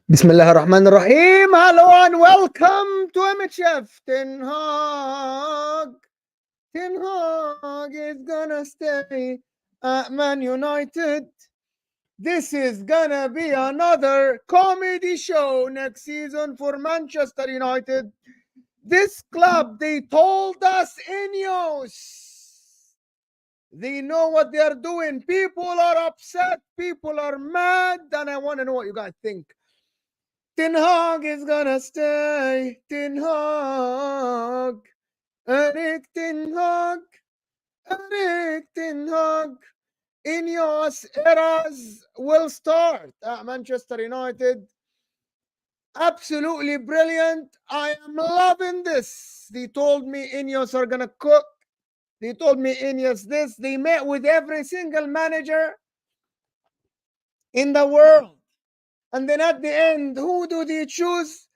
Bismillah ar-Rahman ar-Rahim. Hello and welcome to MHF. Ten Hag. Ten Hag is gonna stay at Man United. This is gonna be another comedy show next season for Manchester United. This club, they told us INEOS. They know what they are doing. People are upset. People are mad. And I want to know what you guys think. Ten Hag is gonna stay. Ten Hag. Eric Ten Hag. Eric Ten Hag. INEOS eras will start at Manchester United. Absolutely brilliant. I am loving this. They told me INEOS are gonna cook. They told me INEOS this. They met with every single manager in the world. And then at the end, who do they choose?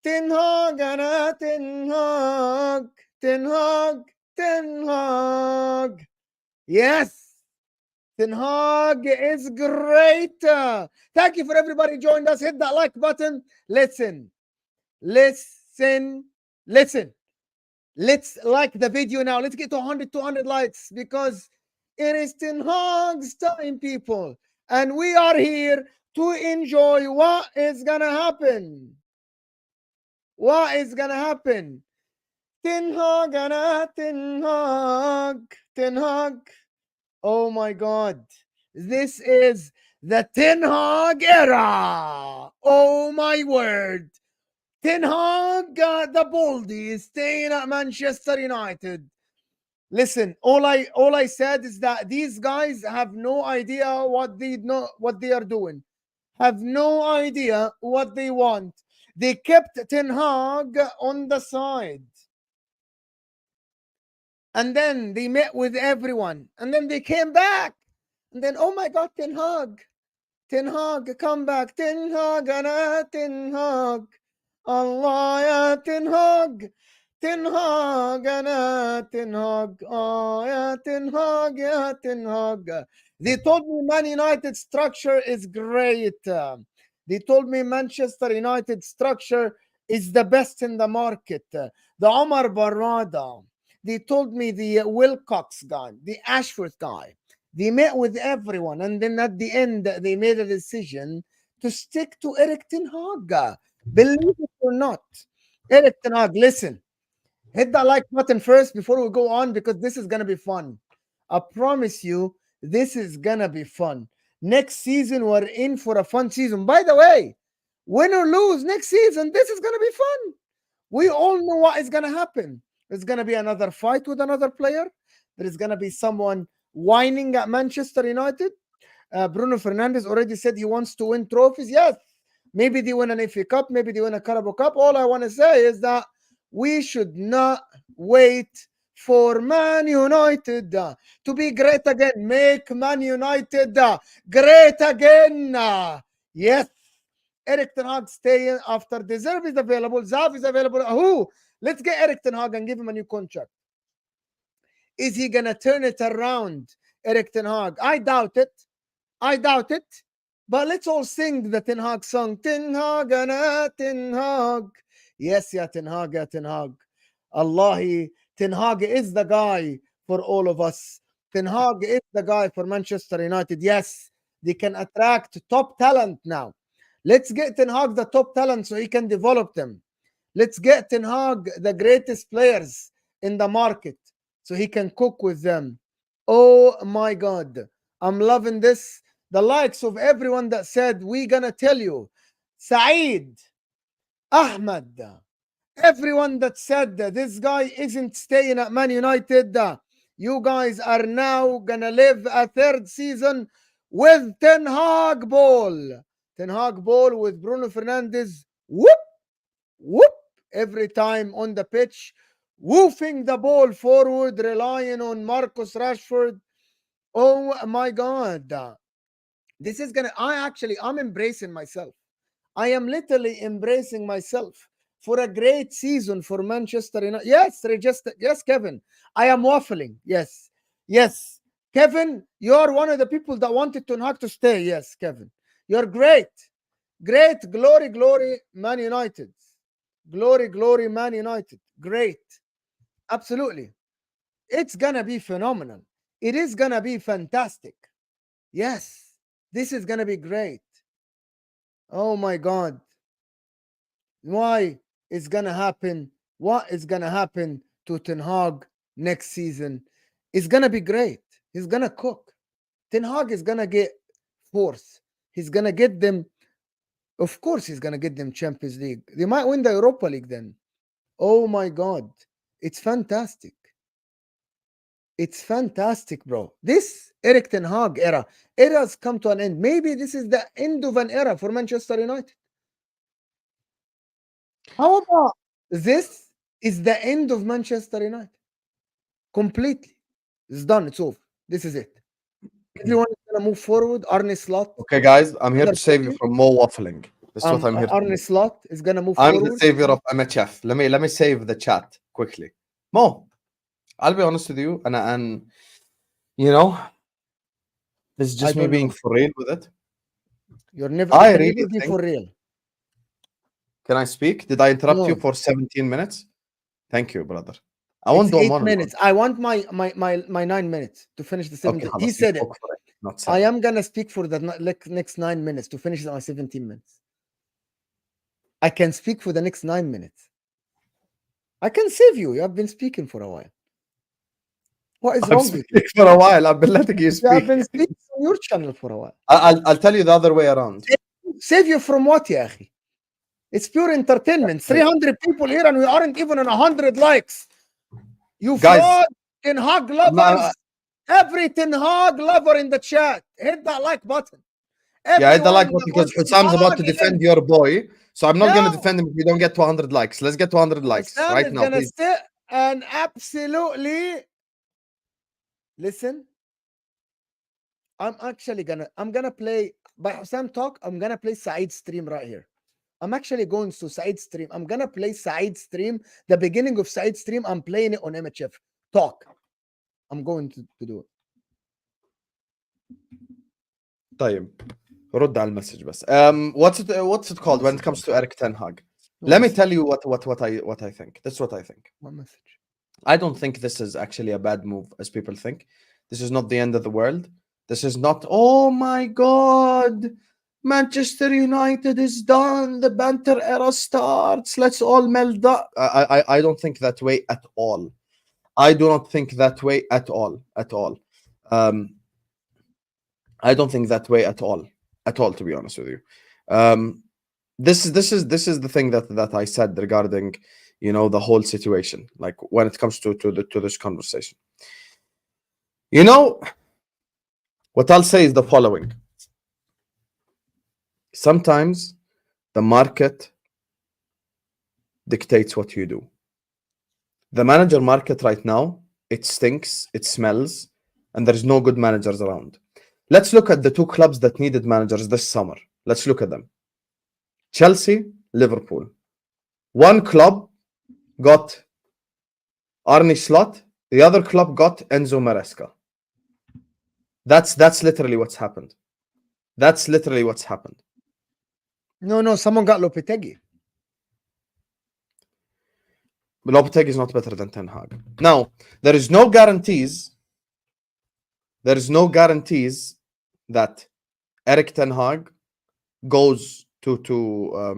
Ten Hag and Ten Hag. Ten Hag. Ten Hag. Yes. Ten Hag is great. Thank you for everybody joined us. Hit that like button. Listen. Listen. Listen. Let's like the video now. Let's get to 100, 200 likes because it is Ten Hag's time, people. And we are here to enjoy what is going to happen. What is going to happen? Ten Hag and Ten Hag. Ten Hag. Oh my God. This is the Ten Hag era. Oh my word. Ten Hag got the baldy staying at Manchester United. Listen, all I said is that these guys have no idea what they are doing. Have no idea what they want. They kept Ten Hag on the side. And then they met with everyone. And then they came back. And then, oh my God, Ten Hag. Ten Hag, come back. Ten Hag, and Ten Hag. Allah, ya Ten Hag. Ten Hag, and Ten Hag. Oh, ya Ten Hag, ya Ten Hag. They told me Man United structure is great. They told me Manchester United structure is the best in the market. The Omar Barada. They told me the Wilcox guy, the Ashworth guy. They met with everyone. And then at the end, they made a decision to stick to Eric Ten Hag. Believe it or not. Eric Ten Hag, listen. Hit that like button first before we go on because this is going to be fun. I promise you, this is going to be fun. Next season, we're in for a fun season. By the way, win or lose next season, this is going to be fun. We all know what is going to happen. There's going to be another fight with another player. There is going to be someone whining at Manchester United. Bruno Fernandes already said he wants to win trophies. Yes, maybe they win an FA Cup, maybe they win a Carabao Cup. All I want to say is that we should not wait for Man United to be great again. Make Man United great again. Yes. Eric Ten Hag staying after De Zerbi is available. Zav is available. Who? Let's get Eric Ten Hag and give him a new contract. Is he going to turn it around, Eric Ten Hag? I doubt it. I doubt it. But let's all sing the Ten Hag song. Ten Hag and Ten Hag. Yes, ya Ten Hag, ya Ten Hag. Allahi, Ten Hag is the guy for all of us. Ten Hag is the guy for Manchester United. Yes, they can attract top talent now. Let's get Ten Hag the top talent so he can develop them. Let's get Ten Hag the greatest players in the market so he can cook with them. Oh my God. I'm loving this. The likes of everyone that said, we're going to tell you. Saeed, Ahmed, everyone that said that this guy isn't staying at Man United, you guys are now going to live a third season with Ten Hag ball. Ten Hag ball with Bruno Fernandes. Whoop, whoop, every time on the pitch. Woofing the ball forward, relying on Marcus Rashford. Oh my God. This is gonna, I'm embracing myself. I am literally embracing myself for a great season for Manchester United. Yes, Kevin. I am waffling. Yes. Kevin, you're one of the people that wanted Ten Hag to stay. Yes, Kevin. You're great. Great. Glory, glory, Man United. Glory, glory, Man United. Great. Absolutely. It's gonna be phenomenal. It is gonna be fantastic. Yes. This is gonna be great. Oh my God. Why it's gonna happen? What is gonna happen to Ten Hag next season? It's gonna be great. He's gonna cook. Ten Hag is gonna get fourth. He's gonna get them. Of course, he's gonna get them Champions League. They might win the Europa League then. Oh my God, it's fantastic. It's fantastic, bro. This Eric Ten Hag era's come to an end. Maybe this is the end of an era for Manchester United. How about this is the end of Manchester United? Completely. It's done. It's over. This is it. Everyone is going to move forward. Arne Slot. Okay, guys, I'm here to save you from more waffling. This is what I'm here to Arne do. Slot is going to move I'm forward. the savior of MHF. Let me save the chat quickly. Mo, I'll be honest with you, and you know, this is just me don't being know. for real with it. You're never. I You can really never be think- for real. Can I speak? Did I interrupt you No. for 17 minutes? Thank you, brother. I It's won't do a 8 monologue. minutes. I want my 9 minutes to finish the 17. Okay, He خلاص, said you it. spoke for it, not I 7. am gonna speak for the next 9 minutes to finish my 17 minutes. I can speak for the next 9 minutes. I can save you. You have been speaking for a while. What is I've wrong with you? speaking for a while. I've been letting you You have speak. been speaking on your channel for a while. I'll tell you the other way around. Save you from what, يا أخي? It's pure entertainment. 300 people here and we aren't even on 100 likes. You Guys, fraud, Ten Hag lovers. Every Ten Hag lover in the chat, hit that like button. Yeah, hit the like Everyone button because that wants Husam's about to Ten Hag defend your boy. So I'm not going No. to defend him if we don't get to 100 likes. Let's get to 100 likes Sam right is now, gonna please. sit and absolutely listen. I'm gonna play by Husam talk. I'm gonna play Saeed's stream right here. I'm actually going to Saeed's stream. I'm gonna play Saeed's stream. The beginning of Saeed's stream, I'm playing it on MHF. Talk. I'm going to do it. طيب رد على المسج بس. What's it called when it comes to Eric Ten Hag? Let me tell you what I think. This is what I think. What message? I don't think this is actually a bad move as people think. This is not the end of the world. This is not, oh my God, Manchester United is done. The banter era starts. Let's all melt up. I don't think that way at all. I do not think that way at all. At all. I don't think that way at all. At all, to be honest with you. This is the thing that I said regarding, you know, the whole situation. Like when it comes to this conversation. You know, what I'll say is the following. Sometimes the market dictates what you do. The manager market right now, it stinks, it smells, and there's no good managers around. Let's look at the two clubs that needed managers this summer. Let's look at them. Chelsea, Liverpool. One club got Arne Slot, the other club got Enzo Maresca. That's literally what's happened. That's literally what's happened. No, someone got Lopetegui. Lopetegui is not better than Ten Hag. Now, there is no guarantees. There is no guarantees that Eric Ten Hag goes to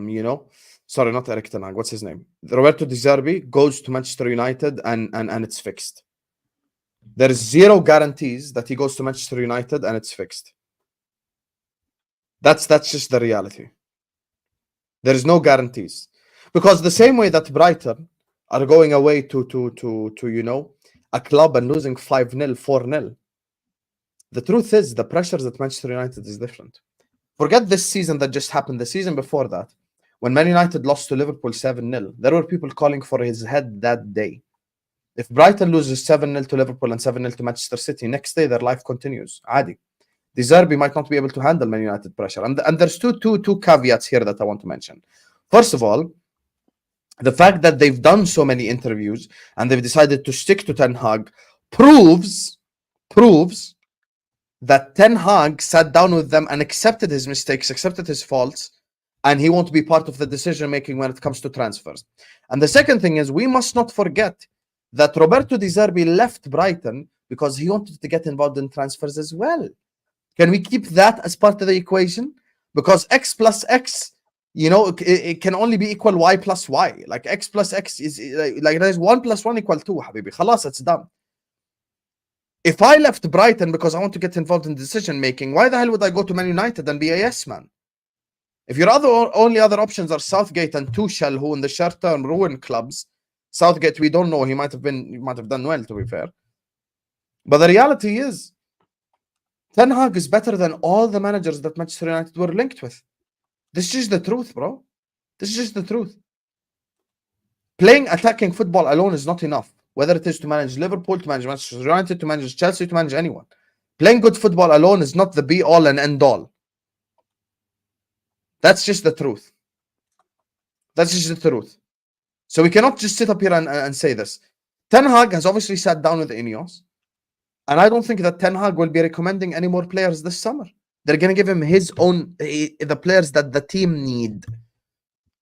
you know, sorry, not Eric Ten Hag. What's his name? Roberto De Zerbi goes to Manchester United and it's fixed. There is zero guarantees that he goes to Manchester United and it's fixed. That's just the reality. There is no guarantees because the same way that Brighton are going away to you know, a club and losing 5-0, 4-0. The truth is the pressures at Manchester United is different. Forget this season that just happened. The season before that, when Man United lost to Liverpool 7-0, there were people calling for his head that day. If Brighton loses 7-0 to Liverpool and 7-0 to Manchester City, next day their life continues. Adi. De Zerbi might not be able to handle Man United pressure. And there's two caveats here that I want to mention. First of all, the fact that they've done so many interviews and they've decided to stick to Ten Hag proves that Ten Hag sat down with them and accepted his mistakes, accepted his faults, and he won't be part of the decision making when it comes to transfers. And the second thing is, we must not forget that Roberto Di Zerbi left Brighton because he wanted to get involved in transfers as well. Can we keep that as part of the equation? Because X plus X, it can only be equal Y plus Y. Like X plus X is like there's 1 plus 1 equal 2, habibi. Khalas, it's done. If I left Brighton because I want to get involved in decision making, why the hell would I go to Man United and be a yes man? If your only other options are Southgate and Tuchel, who in the short term ruin clubs, Southgate we don't know, he might have done well, to be fair. But the reality is, Ten Hag is better than all the managers that Manchester United were linked with. This is the truth, bro. This is just the truth. Playing attacking football alone is not enough. Whether it is to manage Liverpool, to manage Manchester United, to manage Chelsea, to manage anyone. Playing good football alone is not the be-all and end-all. That's just the truth. That's just the truth. So we cannot just sit up here and say this. Ten Hag has obviously sat down with INEOS. And I don't think that Ten Hag will be recommending any more players this summer. They're going to give him his own, the players that the team need.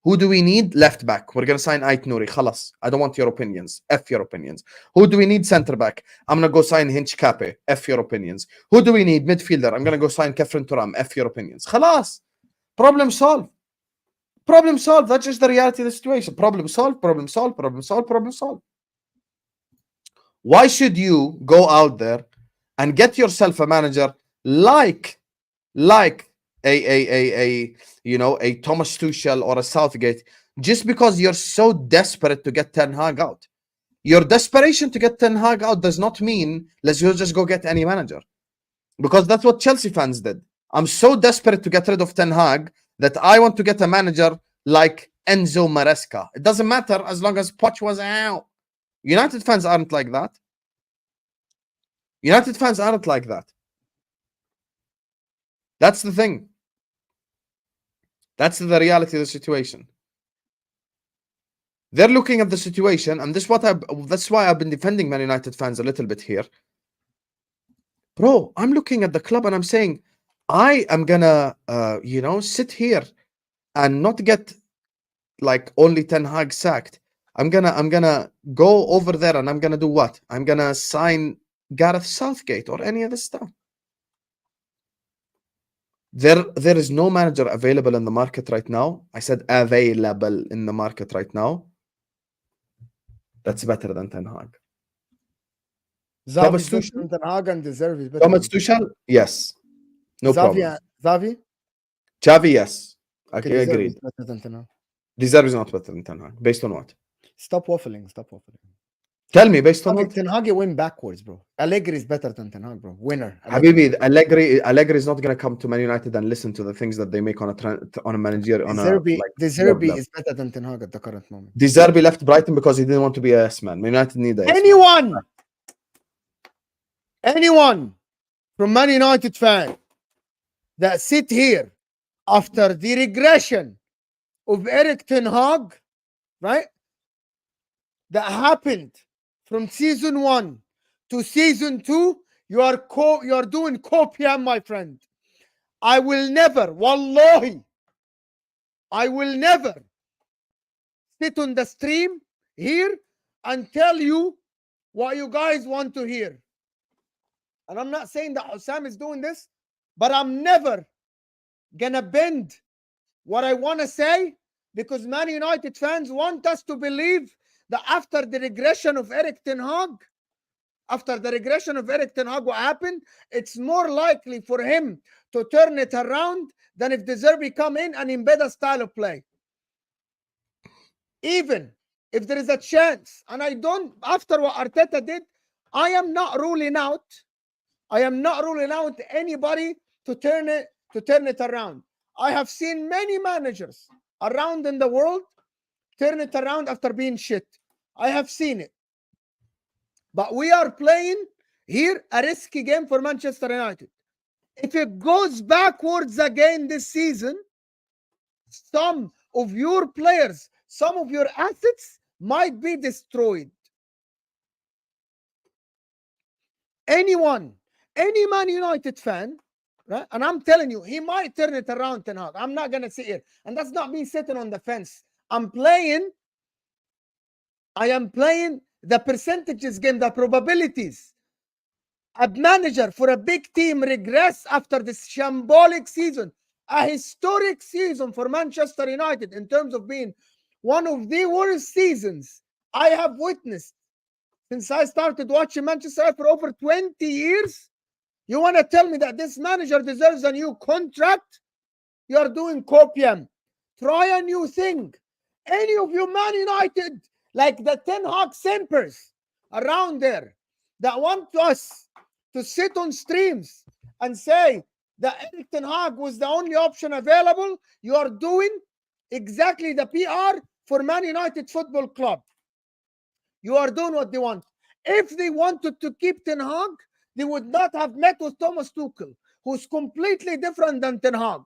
Who do we need? Left back. We're going to sign Ait Nouri. Khalas. I don't want your opinions. F your opinions. Who do we need? Centre back. I'm going to go sign Hinch Kape. F your opinions. Who do we need? Midfielder. I'm going to go sign Kefren Turam. F your opinions. Khalas. Problem solved. Problem solved. That's just the reality of the situation. Problem solved. Problem solved. Problem solved. Problem solved. Why should you go out there and get yourself a manager like a Thomas Tuchel or a Southgate just because you're so desperate to get Ten Hag out? Your desperation to get Ten Hag out does not mean let's just go get any manager, because that's what Chelsea fans did. I'm so desperate to get rid of Ten Hag that I want to get a manager like Enzo Maresca. It doesn't matter as long as Poch was out. United fans aren't like that. United fans aren't like that. That's the thing. That's the reality of the situation. They're looking at the situation, and that's why I've been defending Man United fans a little bit here. Bro, I'm looking at the club and I'm saying, I am gonna, sit here and not get like only Ten Hag sacked. I'm gonna go over there and I'm gonna do what? I'm gonna sign Gareth Southgate or any other stuff. There is no manager available in the market right now. I said available in the market right now. That's better than Ten Hag. Thomas Tuchel, Ten Hag and De Zerbi is better. Thomas Tuchel, yes, no problem. Xavi, yes, I agree. De Zerbi is not better than Ten Hag. Based on what? Stop waffling. Tell me, based on what? Ten Hag win backwards, bro. Allegri is better than Ten Hag, bro. Winner. Habibi, Allegri is not going to come to Man United and listen to the things that they make on a manager. De Zerbi is better than Ten Hag at the current moment. De Zerbi left Brighton because he didn't want to be a yes man. Man United need a anyone from Man United fan that sit here after the regression of Erik Ten Hag, right? That happened from season 1 to season 2, you are doing copium, my friend. I will never, wallahi, I will never sit on the stream here and tell you what you guys want to hear. And I'm not saying that Husam is doing this, but I'm never gonna bend what I want to say, because Man United fans want us to believe that after the regression of Erik Ten Hag, what happened? It's more likely for him to turn it around than if De Zerbi come in and embed a style of play. Even if there is a chance, and after what Arteta did, I am not ruling out anybody to turn it around. I have seen many managers around in the world turn it around after being shit. I have seen it. But we are playing here a risky game for Manchester United. If it goes backwards again this season, some of your players, some of your assets might be destroyed. Anyone Any Man United fan, right? And I'm telling you, he might turn it around, Ten Hag. I'm not gonna sit here, and that's not me sitting on the fence. I am playing the percentages game, the probabilities. A manager for a big team regress after this shambolic season, a historic season for Manchester United in terms of being one of the worst seasons I have witnessed since I started watching Manchester United for over 20 years. You want to tell me that this manager deserves a new contract? You are doing copium. Try a new thing. Any of you Man United, like the Ten Hag simpers around there that want us to sit on streams and say that Erik Ten Hag was the only option available, you are doing exactly the PR for Man United Football Club. You are doing what they want. If they wanted to keep Ten Hag, they would not have met with Thomas Tuchel, who's completely different than Ten Hag.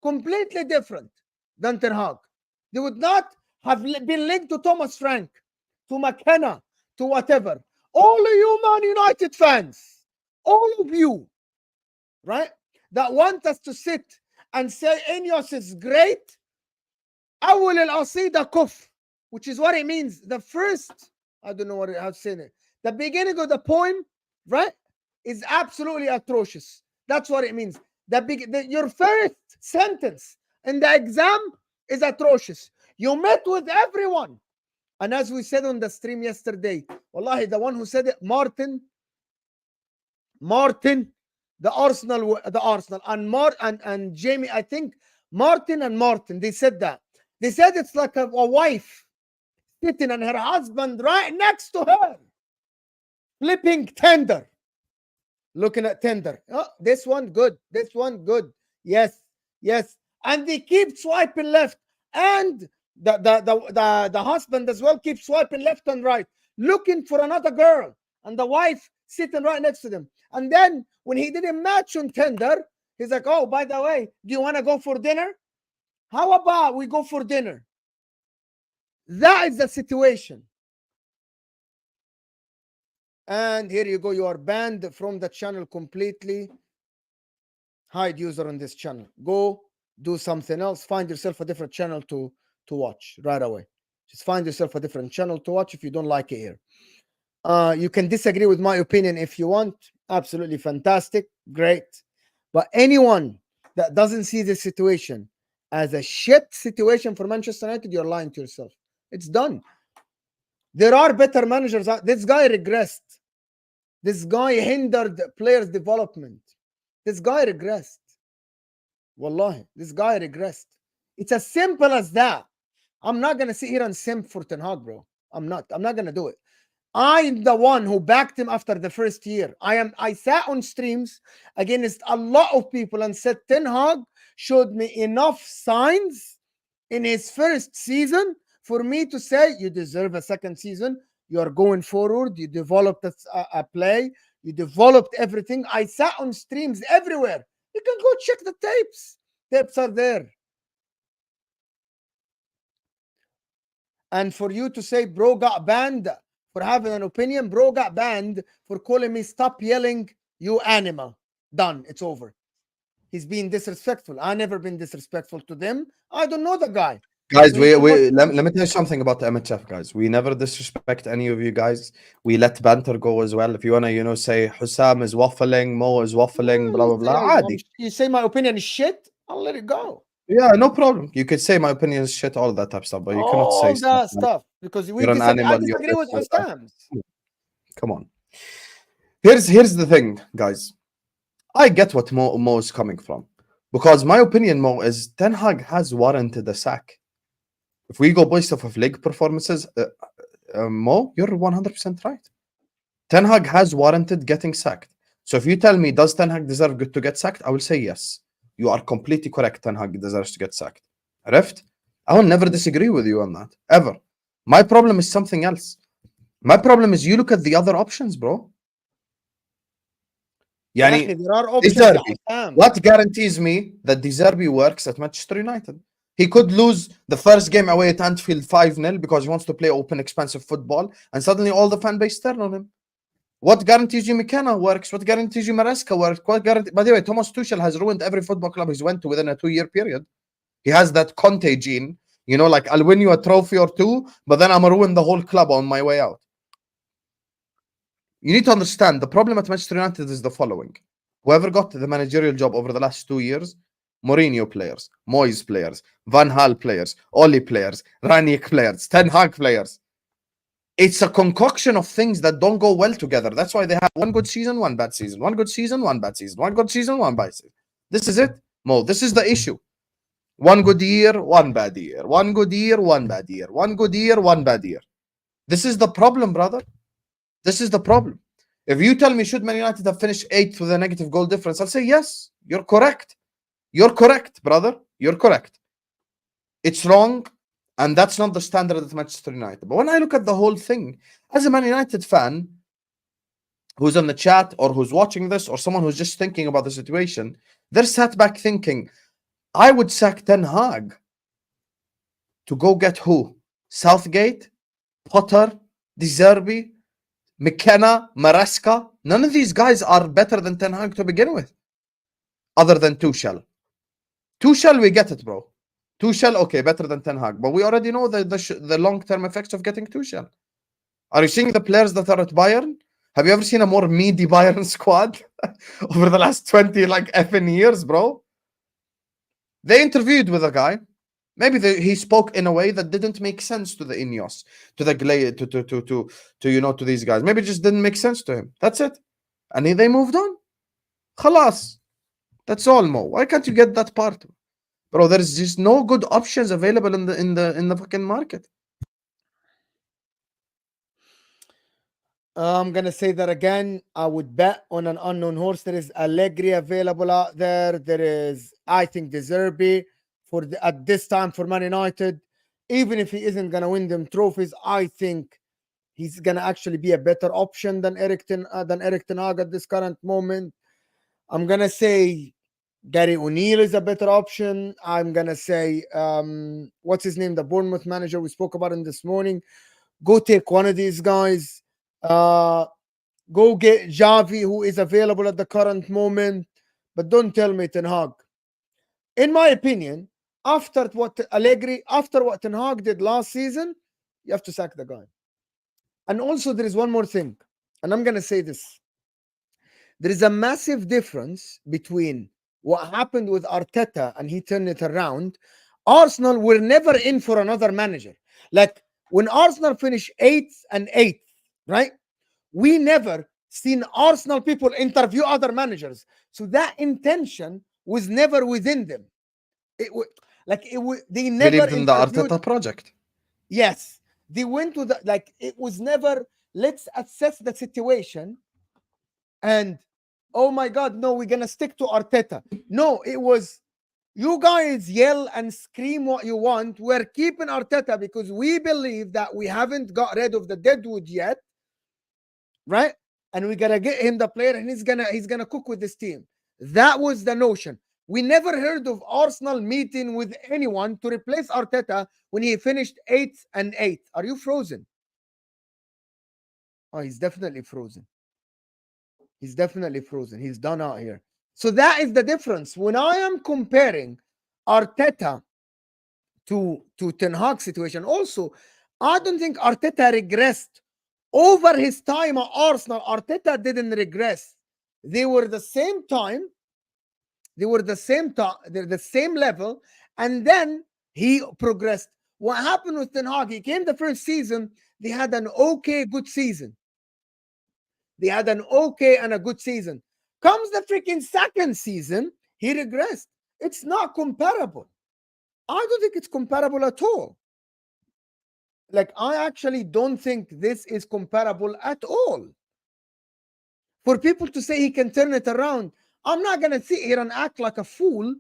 Completely different than Ten Hag. They would not have been linked to Thomas Frank, to McKenna, to whatever. All of you Man United fans, all of you, right, that want us to sit and say INEOS is great, أول القصيدة كف, which is what it means. The first, I don't know how to say it. The beginning of the poem, right, is absolutely atrocious. That's what it means. Your first sentence in the exam is atrocious. You met with everyone. And as we said on the stream yesterday, wallahi, the one who said it, Martin, the Arsenal, and Jamie, I think Martin, they said that. They said it's like a wife sitting and her husband right next to her, flipping Tinder, looking at Tinder. Oh, this one good, this one good. Yes. And they keep swiping left, and the husband as well keeps swiping left and right, looking for another girl, and the wife sitting right next to them. And then when he didn't match on Tinder, he's like, oh, by the way, do you want to go for dinner? How about we go for dinner? That is the situation. And here you go. You are banned from the channel completely. Hide user on this channel. Go do something else. Find yourself a different channel to watch right away. Just find yourself a different channel to watch if you don't like it here. You can disagree with my opinion if you want. Absolutely fantastic. Great. But anyone that doesn't see this situation as a shit situation for Manchester United, you're lying to yourself. It's done. There are better managers. This guy regressed. This guy hindered players' development. This guy regressed. Wallahi, this guy regressed. It's as simple as that. I'm not going to sit here and simp for Ten Hag, bro. I'm not going to do it. I'm the one who backed him after the first year. I sat on streams against a lot of people and said Ten Hag showed me enough signs in his first season for me to say you deserve a second season. You are going forward. You developed a play. You developed everything. I sat on streams everywhere. You can go check the tapes. Tapes are there. And for you to say bro got banned for having an opinion, bro got banned for calling me stop yelling, you animal. Done. It's over. He's being disrespectful. I never been disrespectful to them. I don't know the guy. Guys, let me tell you something about the MHF, guys. We never disrespect any of you guys. We let banter go as well. If you want to, say Husam is waffling, Mo is waffling, blah, blah, blah. You say my opinion is shit, I'll let it go. Yeah, no problem. You could say my opinion is shit, all that type of stuff, but you cannot say all that stuff because I disagree with Husam. Come on. Here's the thing, guys. I get what Mo is coming from. Because my opinion, Mo, is Ten Hag has warranted a sack. If we go based off of league performances, Mo, you're 100% right. Ten Hag has warranted getting sacked. So if you tell me, does Ten Hag deserve to get sacked? I will say yes. You are completely correct. Ten Hag deserves to get sacked. Rift? I will never disagree with you on that. Ever. My problem is something else. My problem is you look at the other options, bro. Yani, there are options. What guarantees me that De Zerbi works at Manchester United? He could lose the first game away at Anfield 5-0 because he wants to play open, expensive football, and suddenly all the fan base turn on him. What guarantees you McKenna works? What guarantees you Maresca works? What guarantee? By the way, Thomas Tuchel has ruined every football club he's went to within a 2-year period. He has that Conte gene, you know, like I'll win you a trophy or two, but then I'm gonna ruin the whole club on my way out. You need to understand the problem at Manchester United is the following: whoever got the managerial job over the last 2 years, Mourinho players, Moyes players, Van Gaal players, Oli players, Ranić players, Ten Hag players. It's a concoction of things that don't go well together. That's why they have one good season, one bad season, one good season, one bad season, one good season, one bad season. This is it, Mo. This is the issue. One good year, one bad year. One good year, one bad year. One good year, one bad year. This is the problem, brother. This is the problem. If you tell me should Man United have finished 8th with a negative goal difference, I'll say yes. You're correct. You're correct, brother. You're correct. It's wrong, and that's not the standard at Manchester United. But when I look at the whole thing, as a Man United fan who's on the chat or who's watching this or someone who's just thinking about the situation, they're sat back thinking, I would sack Ten Hag to go get who? Southgate, Potter, De Zerbi, McKenna, Maresca. None of these guys are better than Ten Hag to begin with, other than Tuchel. Tuchel, we get it, bro. Tuchel, okay, better than Ten Hag, but we already know the long-term effects of getting Tuchel. Are you seeing the players that are at Bayern? Have you ever seen a more meaty Bayern squad over the last 20 like effing years, bro? They interviewed with a guy. Maybe he spoke in a way that didn't make sense to the INEOS, to the to you know, to these guys. Maybe it just didn't make sense to him. That's it. And they moved on. Khalas. That's all, Mo. Why can't you get that part? Bro, there's just no good options available in the fucking market. I'm gonna say that again. I would bet on an unknown horse. There is Allegri available out there. There is, I think, De Zerbi at this time for Man United. Even if he isn't gonna win them trophies, I think he's gonna actually be a better option than Erik Ten Hag at this current moment. I'm gonna say Gary O'Neill is a better option. I'm gonna say what's his name, the Bournemouth manager we spoke about him this morning. Go take one of these guys. Go get Xavi, who is available at the current moment, but don't tell me Ten Hag. In my opinion, after what Ten Hag did last season, you have to sack the guy. And also, there is one more thing, and I'm gonna say this: there is a massive difference between what happened with Arteta and he turned it around. Arsenal were never in for another manager. Like when Arsenal finished 8th and 8th, right? We never seen Arsenal people interview other managers. So that intention was never within them. They never believed in the Arteta project. Yes. They went to it was never, let's assess the situation and, oh my God, no, we're going to stick to Arteta. No, it was, you guys yell and scream what you want. We're keeping Arteta because we believe that we haven't got rid of the deadwood yet, right? And we gotta get him the player, and he's gonna cook with this team. That was the notion. We never heard of Arsenal meeting with anyone to replace Arteta when he finished 8th and 8th. Are you frozen? Oh, he's definitely frozen. He's definitely frozen. He's done out here. So that is the difference. When I am comparing Arteta to Ten Hag situation, also, I don't think Arteta regressed. Over his time at Arsenal, Arteta didn't regress. They were the same time. They're the same level. And then he progressed. What happened with Ten Hag? He came the first season. They had an okay, good season. They had an okay and a good season. Comes the freaking second season, he regressed. It's not comparable. I don't think it's comparable at all. Like, I actually don't think this is comparable at all. For people to say he can turn it around, I'm not going to sit here and act like a fool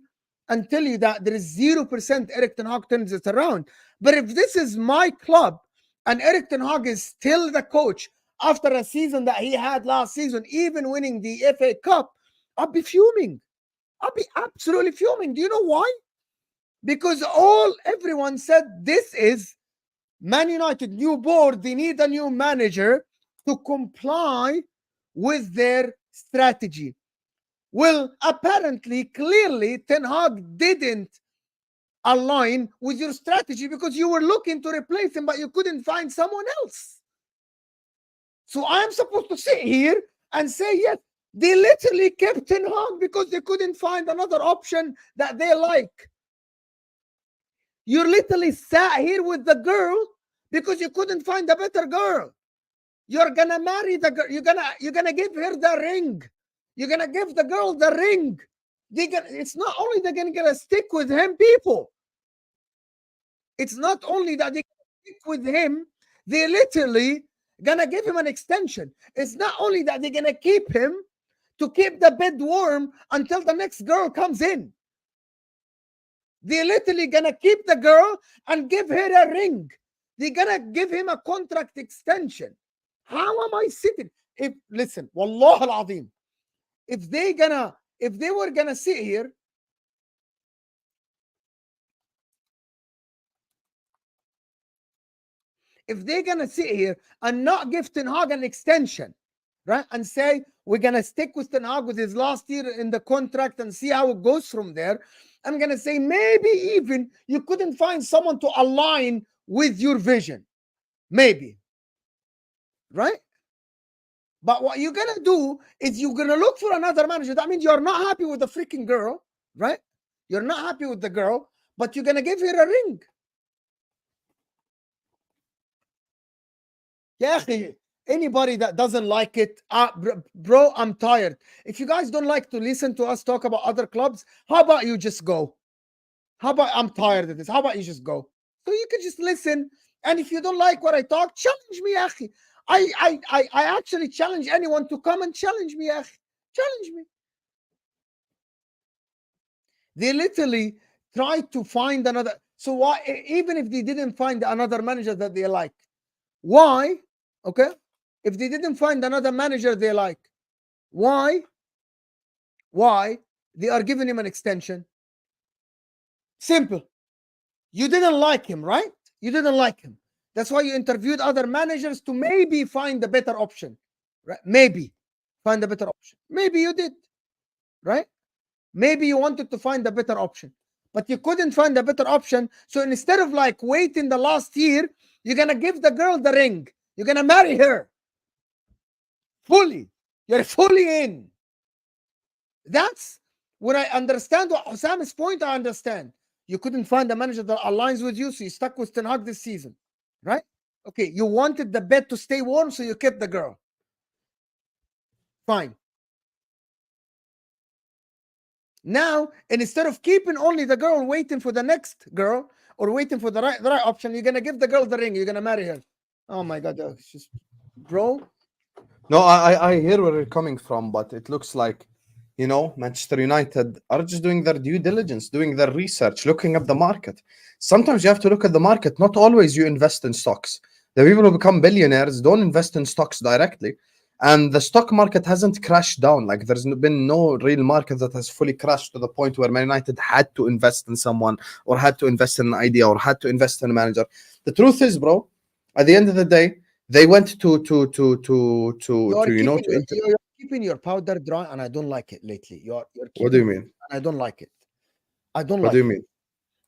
and tell you that there is 0% Erik Ten Hag turns it around. But if this is my club and Erik Ten Hag is still the coach after a season that he had last season, even winning the FA Cup, I'll be fuming. I'll be absolutely fuming. Do you know why? Because everyone said this is Man United, new board, they need a new manager to comply with their strategy. Well, apparently, clearly, Ten Hag didn't align with your strategy because you were looking to replace him, but you couldn't find someone else. So I'm supposed to sit here and say, yes, they literally kept Ten Hag because they couldn't find another option that they like. You literally sat here with the girl because you couldn't find a better girl. You're gonna marry the girl. You're gonna give her the ring. You're gonna give the girl the ring. It's not only they're gonna stick with him, people. It's not only that they stick with him, they literally gonna give him an extension. It's not only that they're gonna keep him to keep the bed warm until the next girl comes in. They're literally gonna keep the girl and give her a ring. They're gonna give him a contract extension. How am I sitting? Listen, Wallah al-Azim, if they were gonna sit here, if they're gonna sit here and not give Ten Hag an extension, right, and say we're gonna stick with Ten Hag with his last year in the contract and see how it goes from there, I'm gonna say maybe even you couldn't find someone to align with your vision, maybe, right? But what you're gonna do is you're gonna look for another manager. That means you're not happy with the freaking girl, right? You're not happy with the girl, but you're gonna give her a ring. Yeah, anybody that doesn't like it, bro, I'm tired. If you guys don't like to listen to us talk about other clubs, how about you just go? How about I'm tired of this? How about you just go? So you can just listen. And if you don't like what I talk, challenge me, akhi. I actually challenge anyone to come and challenge me, akhi. Challenge me. They literally tried to find another. So why, even if they didn't find another manager that they like, why? Okay, if they didn't find another manager they like, why they are giving him an extension? Simple. You didn't like him, right? You didn't like him. That's why you interviewed other managers to maybe find a better option, right? Maybe find a better option. Maybe you did, right? Maybe you wanted to find a better option, but you couldn't find a better option. So instead of like waiting the last year, you're gonna give the girl the ring. You're gonna marry her fully. You're fully in. That's when I understand what Husam's point. I understand. You couldn't find a manager that aligns with you, so you stuck with Ten Hag this season, right? Okay, you wanted the bed to stay warm, so you kept the girl. Fine. Now, and instead of keeping only the girl waiting for the next girl or waiting for the right option, you're gonna give the girl the ring. You're gonna marry her. Oh my God, it's just, bro. No, I hear where you're coming from, but it looks like, you know, Manchester United are just doing their due diligence, doing their research, looking at the market. Sometimes you have to look at the market. Not always you invest in stocks. The people who become billionaires don't invest in stocks directly. And the stock market hasn't crashed down. Like there's been no real market that has fully crashed to the point where Man United had to invest in someone or had to invest in an idea or had to invest in a manager. The truth is, bro, at the end of the day, they went to You're keeping your powder dry, and I don't like it lately. You're What do you mean? And I don't like it. I don't What like do you it. mean?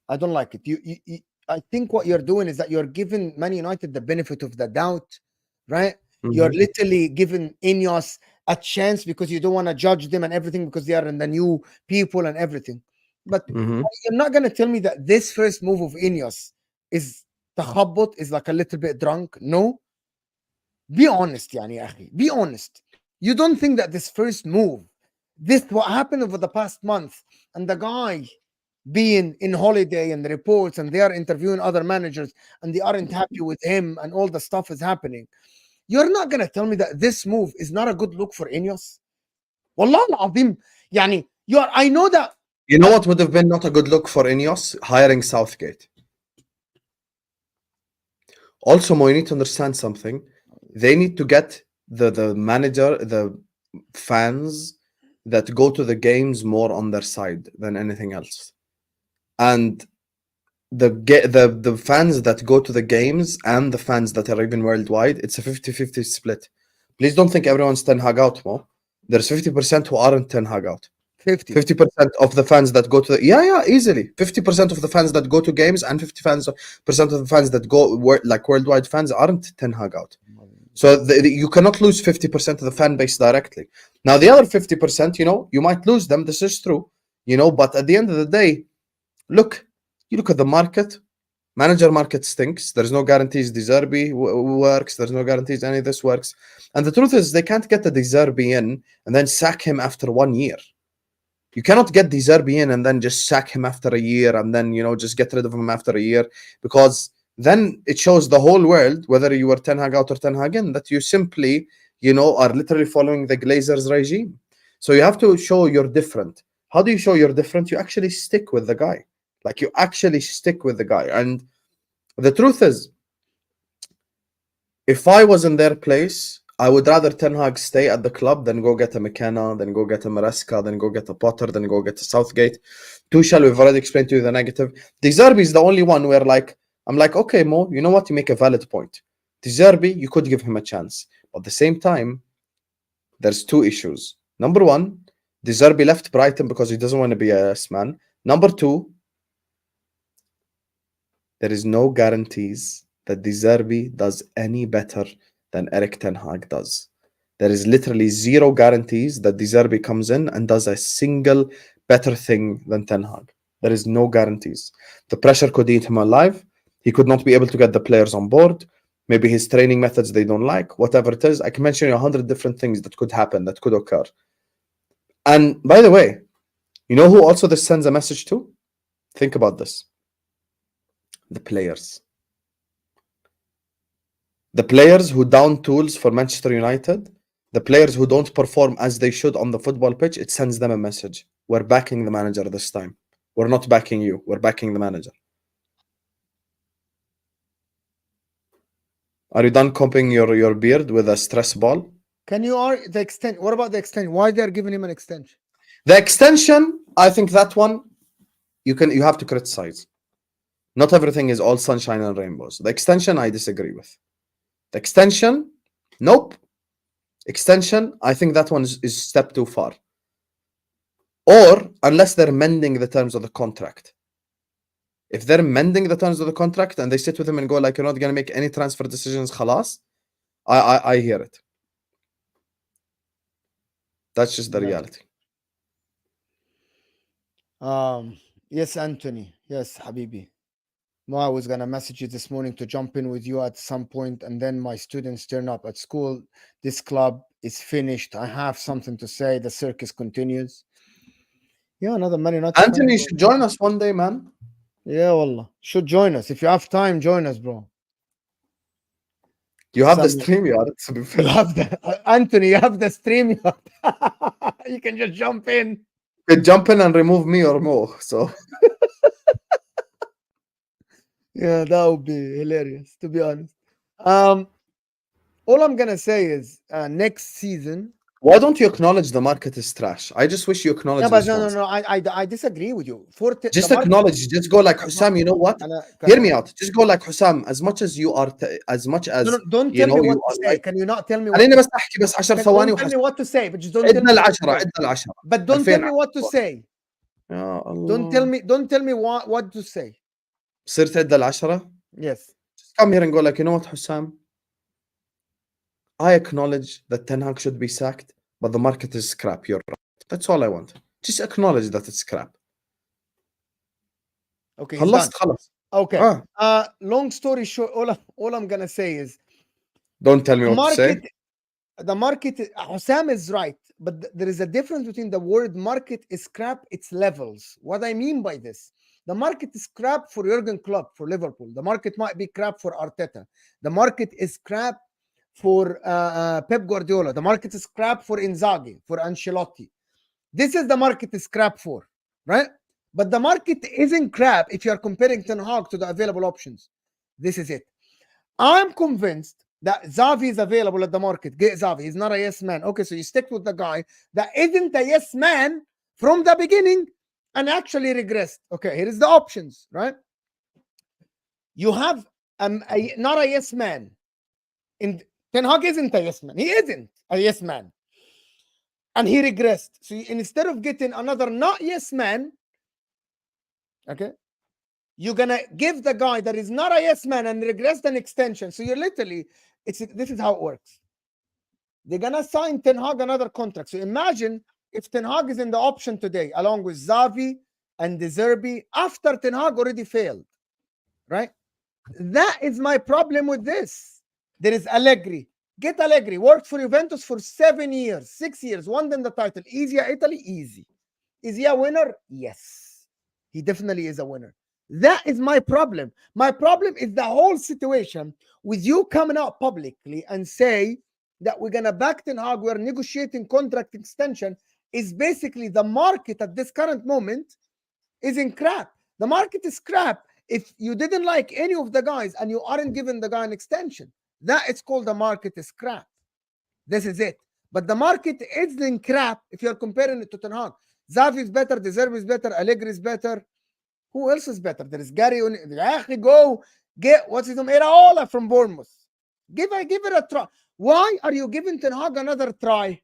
I don't like it. You I think what you're doing is that you're giving Man United the benefit of the doubt, right? You're literally giving INEOS a chance because you don't want to judge them and everything because they are in the new people and everything. But you're not going to tell me that this first move of INEOS is takhabbut, is like a little bit drunk. No. Be honest, yani akhi. Be honest. You don't think that this first move, this what happened over the past month, and the guy being in holiday and the reports, and they are interviewing other managers, and they aren't happy with him, and all the stuff is happening. You're not gonna tell me that this move is not a good look for INEOS. Wallah al-Azim. Yani, I know that. You know what would have been not a good look for INEOS? Hiring Southgate. Also, Mo, you need to understand something. They need to get the manager, the fans that go to the games more on their side than anything else. And the fans that go to the games and the fans that are even worldwide, it's a 50-50 split. Please don't think everyone's Ten Hag out, Mo. There's 50% who aren't Ten Hag out. 50% of the fans that go to easily 50% of the fans that go to games and 50% of the fans that go like worldwide fans aren't Ten Hag out. So you cannot lose 50% of the fan base directly. Now the other 50%, you might lose them. This is true, but at the end of the day, you look at the market. Manager market stinks. There's no guarantees De Zerbi works. There's no guarantees any of this works. And the truth is they can't get the De Zerbi in and then sack him after 1 year. You cannot get De Zerbi in and then just sack him after a year and then, just get rid of him after a year, because then it shows the whole world, whether you were Ten Hag out or Ten Hag in, that you simply, are literally following the Glazers regime. So you have to show you're different. How do you show you're different? You actually stick with the guy. Like, you actually stick with the guy. And the truth is, if I was in their place, I would rather Ten Hag stay at the club than go get a McKenna, then go get a Maresca, then go get a Potter, then go get a Southgate. Tuchel, we've already explained to you the negative. De Zerbi is the only one where, I'm like, okay, Mo, you know what? You make a valid point. De Zerbi, you could give him a chance. But at the same time, there's two issues. Number one, De Zerbi left Brighton because he doesn't want to be a yes man. Number two, there is no guarantees that De Zerbi does any better than Erik Ten Hag does. There is literally zero guarantees that De Zerbi comes in and does a single better thing than Ten Hag. There is no guarantees. The pressure could eat him alive. He could not be able to get the players on board. Maybe his training methods they don't like. Whatever it is, I can mention 100 different things that could happen, that could occur. And by the way, you know who also this sends a message to? Think about this. The players. The players who down tools for Manchester United, the players who don't perform as they should on the football pitch, it sends them a message. We're backing the manager this time. We're not backing you. We're backing the manager. Are you done combing your beard with a stress ball? Can you the extent? What about the extension? Why they're giving him an extension? The extension, I think that one you have to criticize. Not everything is all sunshine and rainbows. The extension, I disagree with. The extension, nope. Extension, I think that one is a step too far. Or unless they're mending the terms of the contract. If they're mending the terms of the contract and they sit with him and go like, you're not going to make any transfer decisions, khalas, I hear it. That's just the reality. Yes, Anthony. Yes, Habibi. No, I was going to message you this morning to jump in with you at some point, and then my students turn up at school. This club is finished. I have something to say. The circus continues. Yeah, another Man United. Anthony should join us one day, man. Yeah, wallah. Should join us. If you have time, join us, bro. You have the StreamYard. You have the Anthony, you have the StreamYard. You can just jump in. You can jump in and remove me or Mo. So yeah, that would be hilarious, to be honest. All I'm gonna say is next season. Why don't you acknowledge the market is trash? I just wish you acknowledge. Yeah, but no. I disagree with you. Just acknowledge. Just go like Husam. You know what? Hear me out. Just go like Husam. As much as you are, as much as don't tell me what to say. Can you not tell me? خليني بس أحكي بس 10 ثواني. Don't tell me what to say, but just don't tell me. عدنا العشرة. But don't tell me what to say. يا الله. Don't tell me what to say. صرت عدنا العشرة. Yes. Just come here and go like, you know what, Husam? I acknowledge that Ten Hag should be sacked, but the market is crap. You're right. That's all I want. Just acknowledge that it's crap. Okay. خلص. Okay. Long story short, all I'm gonna say is, don't tell me what to say. The market, Husam is right, but there is a difference between the word market is crap, its levels. What I mean by this, the market is crap for Jurgen Klopp, for Liverpool. The market might be crap for Arteta. The market is crap for Pep Guardiola. The market is crap for Inzaghi, for Ancelotti. This is the market is crap for, right? But the market isn't crap if you are comparing Ten Hag to the available options. This is it. I'm convinced that Xavi is available at the market. Get Xavi. He's not a yes man. Okay, so you stick with the guy that isn't a yes man from the beginning and actually regressed. Okay, here is the options, right? You have not a yes man Ten Hag isn't a yes man. He isn't a yes man. And he regressed. So instead of getting another not yes man, okay, you're gonna give the guy that is not a yes man and regressed an extension. So you're literally, this is how it works. They're gonna sign Ten Hag another contract. So imagine if Ten Hag is in the option today, along with Xavi and De Zerbi, after Ten Hag already failed, right? That is my problem with this. There is Allegri. Get Allegri. Worked for Juventus for 7 years, 6 years, won them the title. Easy at Italy? Easy. Is he a winner? Yes. He definitely is a winner. That is my problem. My problem is the whole situation with you coming out publicly and say that we're going to back Ten Hag, we're negotiating contract extension, is basically the market at this current moment is in crap. The market is crap if you didn't like any of the guys and you aren't giving the guy an extension. That is called the market is crap. This is it. But the market is in crap if you're comparing it to Ten Hag. Xavi is better, De Zerbi is better, Allegri is better. Who else is better? There is Gary. Go get what's his name? Iraola from Bournemouth. Give it a try. Why are you giving Ten Hag another try?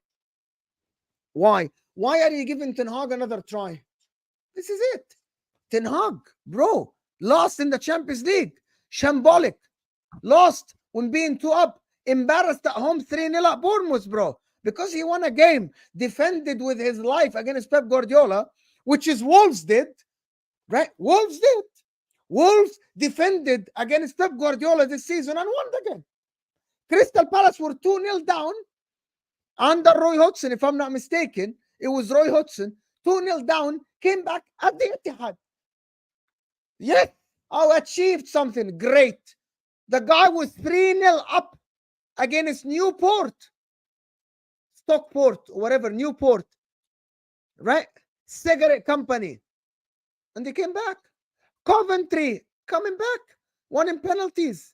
Why? Why are you giving Ten Hag another try? This is it. Ten Hag, bro, lost in the Champions League. Shambolic. Lost when being 2 up. Embarrassed at home 3-0 at Bournemouth, bro. Because he won a game. Defended with his life against Pep Guardiola, which is Wolves did. Right? Wolves did. Wolves defended against Pep Guardiola this season and won the game. Crystal Palace were 2-0 down under Roy Hodgson, if I'm not mistaken. It was Roy Hodgson. 2-0 down, came back at the Etihad. Yes, I achieved something great. The guy was 3-0 up against Newport. Stockport, or whatever, Newport. Right? Cigarette company. And they came back. Coventry coming back. Won in penalties.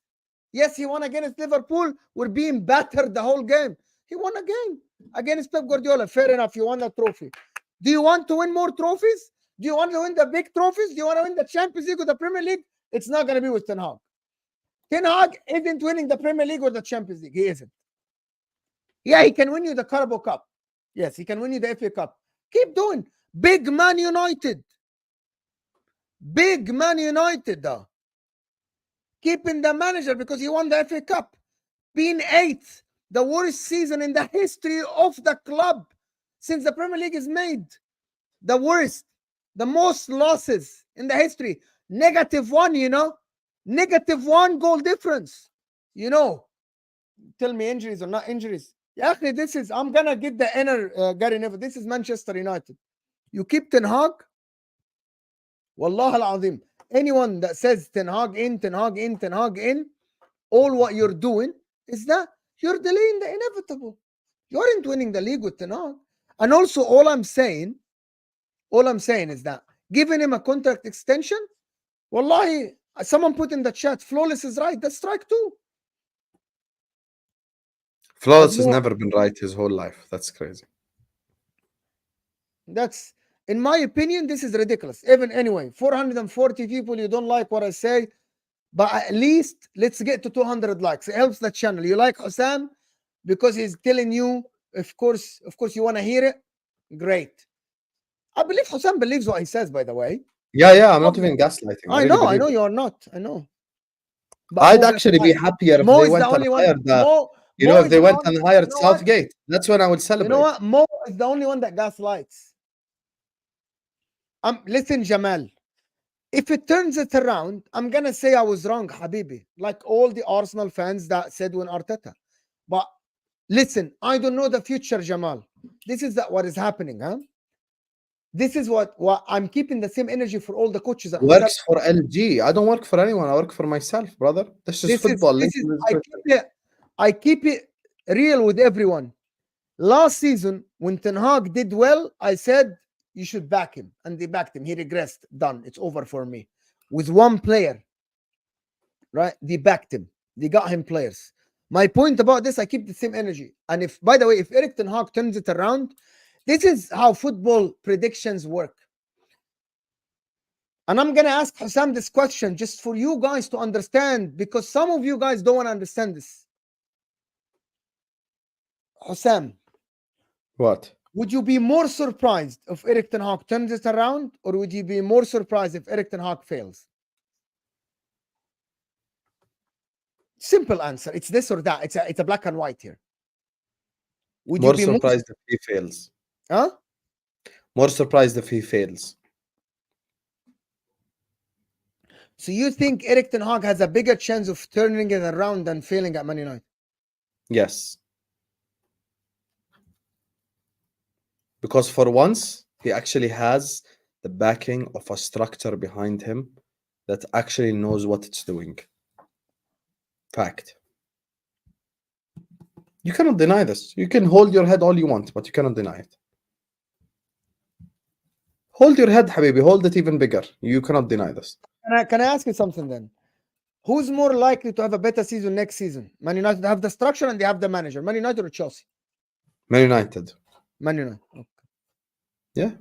Yes, he won against Liverpool. We're being battered the whole game. He won a game against Pep Guardiola. Fair enough. You won a trophy. Do you want to win more trophies? Do you want to win the big trophies? Do you want to win the Champions League or the Premier League? It's not going to be with Ten Hag. Ten Hag isn't winning the Premier League or the Champions League. He isn't. Yeah, he can win you the Carabao Cup. Yes, he can win you the FA Cup. Keep doing. Big Man United. Big Man United, though. Keeping the manager because he won the FA Cup. Being 8th, the worst season in the history of the club since the Premier League is made. The worst. The most losses in the history. -1, you know. -1 goal difference. You know. Tell me injuries or not injuries. Yeah, this is, I'm going to get the inner Gary Neville. This is Manchester United. You keep Ten Hag. Wallah al-Azim. Anyone that says Ten Hag in, Ten Hag in, Ten Hag in, all what you're doing is that you're delaying the inevitable. You aren't winning the league with Ten Hag. And also, all I'm saying is that giving him a contract extension, wallahi, someone put in the chat, Flawless is right. That's strike 2. Flawless has never been right his whole life. That's crazy. That's, in my opinion, this is ridiculous. Even anyway, 440 people, you don't like what I say, but at least let's get to 200 likes. It helps the channel. You like Husam because he's telling you, of course you want to hear it. Great. I believe Husam believes what he says, by the way. Yeah, I'm not even gaslighting. I know you are not. I know. But I'd actually be happier if they went and hired if they went and hired Southgate. That's when I would celebrate. You know what? Mo is the only one that gaslights. Listen, Jamal. If it turns it around, I'm gonna say I was wrong, Habibi. Like all the Arsenal fans that said when Arteta. But listen, I don't know the future, Jamal. This is what is happening, huh? This is what I'm keeping the same energy for all the coaches. Works for LG. I don't work for anyone. I work for myself, brother. This is football. I keep it real with everyone. Last season, when Ten Hag did well, I said you should back him, and they backed him. He regressed. Done. It's over for me. With one player, right? They backed him. They got him players. My point about this, I keep the same energy. And if, by the way, if Erik Ten Hag turns it around, this is how football predictions work. And I'm going to ask Husam this question just for you guys to understand, because some of you guys don't want to understand this. Husam, What? would you be more surprised if Erik Ten Hag turns it around, or would you be more surprised if Erik Ten Hag fails? Simple answer. It's this or that. It's a black and white here. Would More you be surprised if he fails. Huh? More surprised if he fails. So you think Erik Ten Hag has a bigger chance of turning it around than failing at Man United? Yes. Because for once, he actually has the backing of a structure behind him that actually knows what it's doing. Fact. You cannot deny this. You can hold your head all you want, but you cannot deny it. Hold your head, Habibi. Hold it even bigger. You cannot deny this. Can I ask you something then? Who's more likely to have a better season next season? Man United have the structure and they have the manager. Man United or Chelsea? Man United. Man United. Okay. Yeah.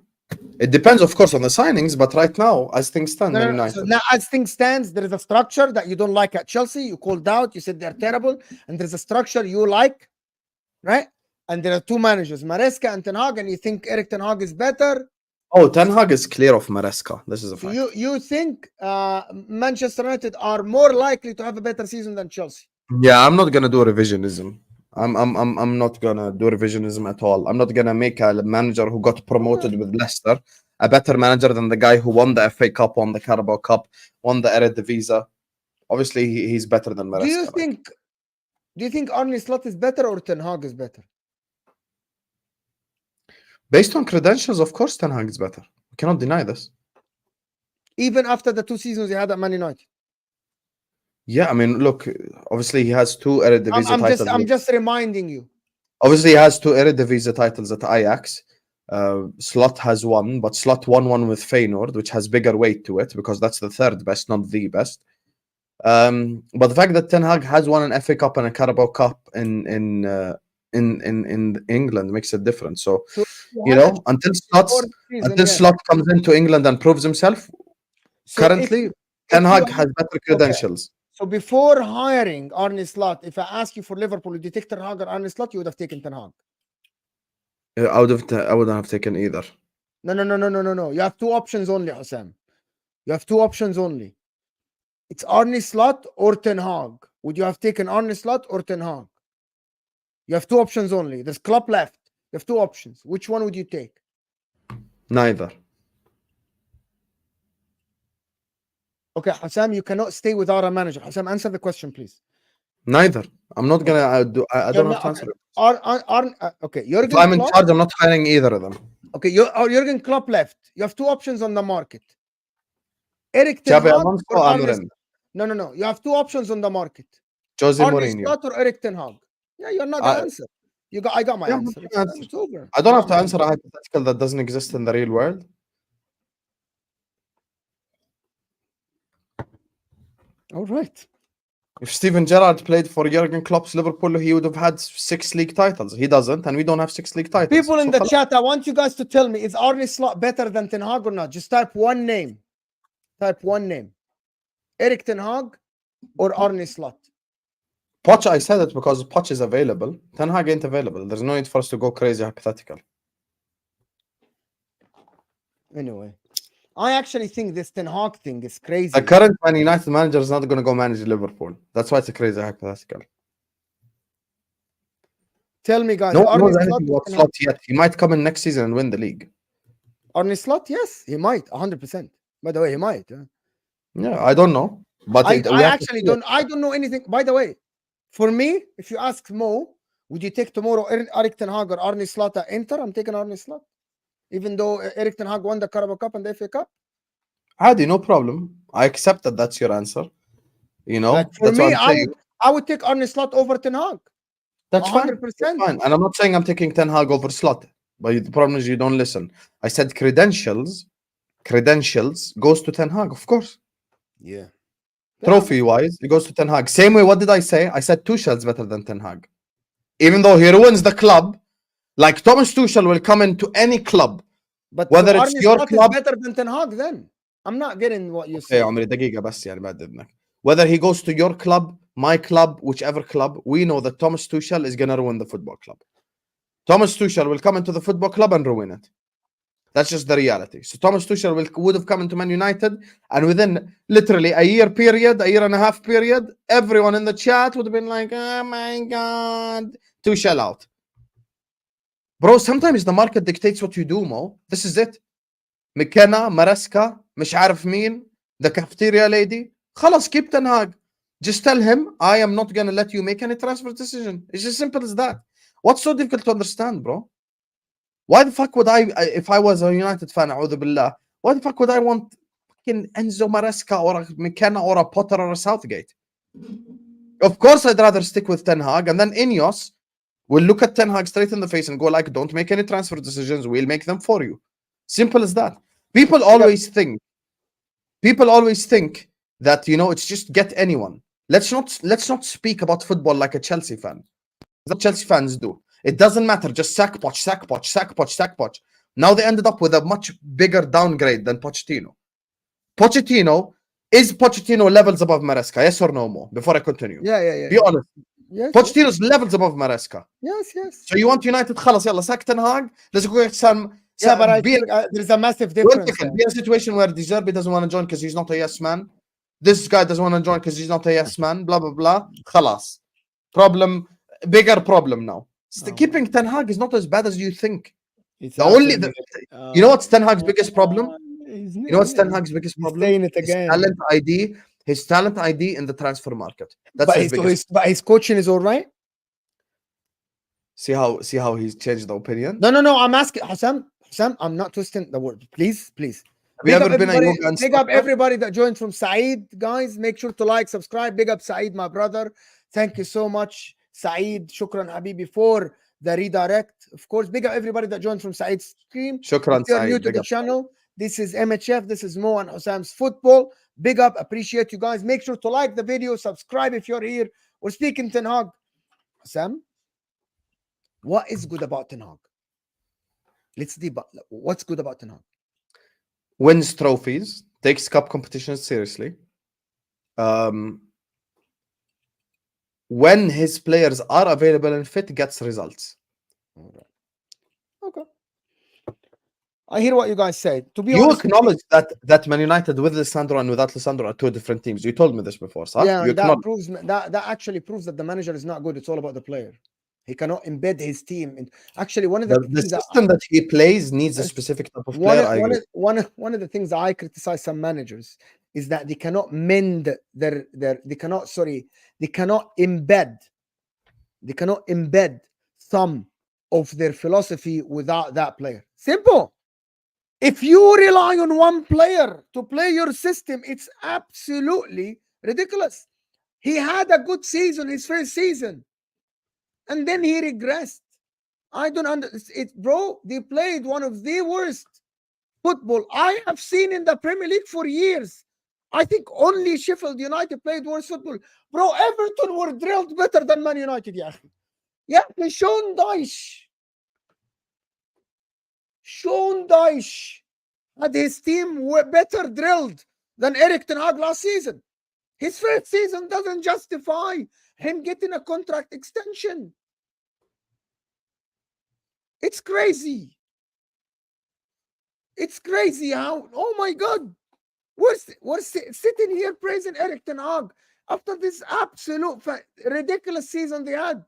It depends, of course, on the signings, but right now, as things stand, Man United. So now, as things stands, there is a structure that you don't like at Chelsea. You called out. You said they're terrible. And there's a structure you like, right? And there are two managers, Maresca and Ten Hag, and you think Erik Ten Hag is better. Oh, Ten Hag is clear of Maresca. This is a fact. You think Manchester United are more likely to have a better season than Chelsea? Yeah, I'm not gonna do revisionism. I'm not gonna do revisionism at all. I'm not gonna make a manager who got promoted with Leicester a better manager than the guy who won the FA Cup, won the Carabao Cup, won the Eredivisie. Obviously, he's better than Maresca. Do you think Arne Slot is better or Ten Hag is better? Based on credentials, of course, Ten Hag is better. We cannot deny this. Even after the 2 seasons he had at Man United. Yeah, I mean, look. Obviously, he has 2 Eredivisie titles. I'm just reminding you. Obviously, he has 2 Eredivisie titles at Ajax. Slot has 1, but Slot won 1 with Feyenoord, which has bigger weight to it because that's the 3rd best, not the best. But the fact that Ten Hag has won an FA Cup and a Carabao Cup in England makes it different. So you know, until Slot comes into England and proves himself, currently Ten Hag has better credentials. Okay. So before hiring Arne Slot, if I ask you for Liverpool, would you take Ten Hag or Arne Slot? You would have taken Ten Hag. I wouldn't have taken either. No. You have 2 options only, Husam. You have 2 options only. It's Arne Slot or Ten Hag. Would you have taken Arne Slot or Ten Hag? You have 2 options only. There's Klopp left. You have 2 options. Which one would you take? Neither. Okay, Husam, you cannot stay without a manager. Husam, answer the question, please. Neither. I'm not gonna. I don't have to answer it. Okay, if I'm in charge, I'm not hiring either of them. Okay, Jurgen Klopp left. You have 2 options on the market. Erik Ten Hag or Arne Slot. No. You have 2 options on the market. Jose Arne Mourinho. Slot or Erik Ten Hag. Yeah, you're not gonna answer. I got my answer. It's over. I don't have to answer a hypothetical that doesn't exist in the real world. All right. If Steven Gerrard played for Jurgen Klopp's Liverpool, he would have had 6 league titles. He doesn't, and we don't have 6 league titles. People in the chat, I want you guys to tell me, is Arne Slot better than Ten Hag or not? Just type one name. Type one name. Erik Ten Hag or Arne Slot? Poch, I said it because Poch is available. Ten Hag ain't available. There's no need for us to go crazy hypothetical. Anyway, I actually think this Ten Hag thing is crazy. The current Man United manager is not going to go manage Liverpool. That's why it's a crazy hypothetical. Tell me, guys. No one knows anything about Slot yet. He might come in next season and win the league. Arne Slot, yes, he might, 100%. By the way, he might. Yeah, I don't know. But I don't know anything. By the way, for me, if you ask Mo, would you take tomorrow Erik Ten Hag or Arne Slot at Inter? I'm taking Arne Slot. Even though Erik Ten Hag won the Carabao Cup and the FA Cup. Adi, no problem. I accept that that's your answer. You know, like for me, I would take Arne Slot over Ten Hag. That's 100%. That's fine. And I'm not saying I'm taking Ten Hag over Slot. But the problem is you don't listen. I said credentials goes to Ten Hag, of course. Yeah. Trophy-wise, it goes to Ten Hag. Same way, what did I say? I said Tuchel's better than Ten Hag. Even though he ruins the club, like Thomas Tuchel will come into any club. But whether so it's your club... is better than Ten Hag then. I'm not getting what you say. Okay, whether he goes to your club, my club, whichever club, we know that Thomas Tuchel is going to ruin the football club. Thomas Tuchel will come into the football club and ruin it. That's just the reality. So Thomas Tuchel would have come into Man United, and within literally a year and a half period, everyone in the chat would have been like, oh my God, Tuchel out. Bro, sometimes the market dictates what you do, Mo. This is it. McKenna, Maresca, مش عارف مين, the cafeteria lady. خلاص, keep Ten Hag. Just tell him, I am not going to let you make any transfer decision. It's as simple as that. What's so difficult to understand, bro? Why the fuck would if I was a United fan, أعوذ بالله, why the fuck would I want fucking Enzo Maresca or a McKenna or a Potter or a Southgate? Of course, I'd rather stick with Ten Hag, and then INEOS will look at Ten Hag straight in the face and go like, don't make any transfer decisions, we'll make them for you. Simple as that. People always think that, you know, it's just get anyone. Let's not speak about football like a Chelsea fan. That's what Chelsea fans do. It doesn't matter. Just sack Poch. Now they ended up with a much bigger downgrade than Pochettino. Is Pochettino levels above Maresca? Yes or no, Mo? Before I continue. Yeah. Be honest. Yes. Pochettino's levels above Maresca. Yes. So you want United, خلاص يلا sack Ten Hag. Let's go get some. Yeah, but I think there's a massive difference. Be a situation where De Zerbi doesn't want to join because he's not a yes man. This guy doesn't want to join because he's not a yes man. Blah blah blah. خلاص. Bigger problem now. Keeping Ten Hag is not as bad as you think. You know what's Ten Hag's biggest problem? You know what's Ten Hag's biggest problem? Saying it again. His talent ID in the transfer market. That's his biggest. But his coaching is all right. See how he's changed the opinion? No. I'm asking Husam, I'm not twisting the word. Please. Have you ever been a yoga Big up everybody that joined from Saeed, guys. Make sure to like, subscribe. Big up Saeed, my brother. Thank you so much, Saeed. Shukran Habibi for the redirect. Of course, big up everybody that joined from Saeed's stream. Shukran, if you're Saeed. new to the channel, this is MHF. This is Mo and Husam's football. Big up. Appreciate you guys. Make sure to like the video. Subscribe if you're here. We're speaking Ten Hag. Husam, what is good about Ten Hag? Let's debate. What's good about Ten Hag? Wins trophies, takes cup competitions seriously. When his players are available and fit, gets results. All right. Okay. I hear what you guys say. To be you honest, acknowledge that Man United with Lissandro and without Lissandro are two different teams. You told me this before, sir. Yeah, that actually proves that the manager is not good. It's all about the player. He cannot embed his team. And actually, one of the system that he plays needs a specific type of player. One of the things that I criticize some managers is that they cannot mend they cannot embed some of their philosophy without that player. Simple. If you rely on one player to play your system, it's absolutely ridiculous. He had a good season, his first season, and then he regressed. I don't understand it, bro. They played one of the worst football I have seen in the Premier League for years. I think only Sheffield United played worse football. Bro, Everton were drilled better than Man United, yeah. Sean Dyche had his team better drilled than Eric Ten Hag last season. His first season doesn't justify him getting a contract extension. It's crazy. It's crazy how, oh my God, we're sitting here praising Eric Ten Hag after this absolute ridiculous season they had.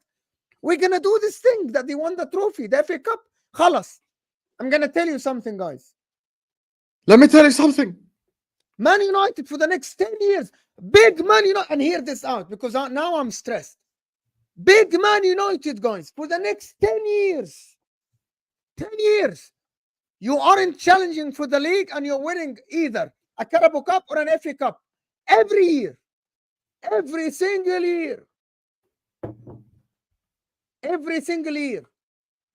We're going to do this thing that they won the trophy, the FA Cup. Khalas. I'm going to tell you something, guys. Let me tell you something. Man United for the next 10 years. Big Man United. And hear this out because now I'm stressed. Big Man United, guys, for the next 10 years. 10 years. You aren't challenging for the league and you're winning either a Carabao Cup or an FA Cup. Every year. Every single year. Every single year.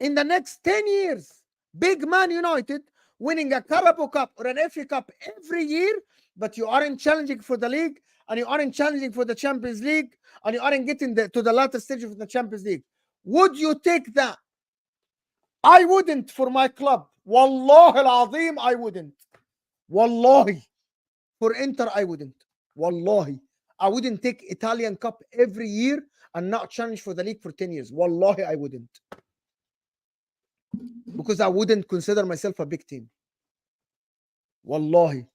In the next 10 years, Big Man United winning a Carabao Cup or an FA Cup every year, but you aren't challenging for the league and you aren't challenging for the Champions League and you aren't getting to the latter stage of the Champions League. Would you take that? I wouldn't for my club. Wallahi al-Azim, I wouldn't. Wallahi. For Inter, I wouldn't. Wallahi. I wouldn't take Italian Cup every year and not challenge for the league for 10 years. Wallahi, I wouldn't. because I wouldn't consider myself a big team. Wallahi.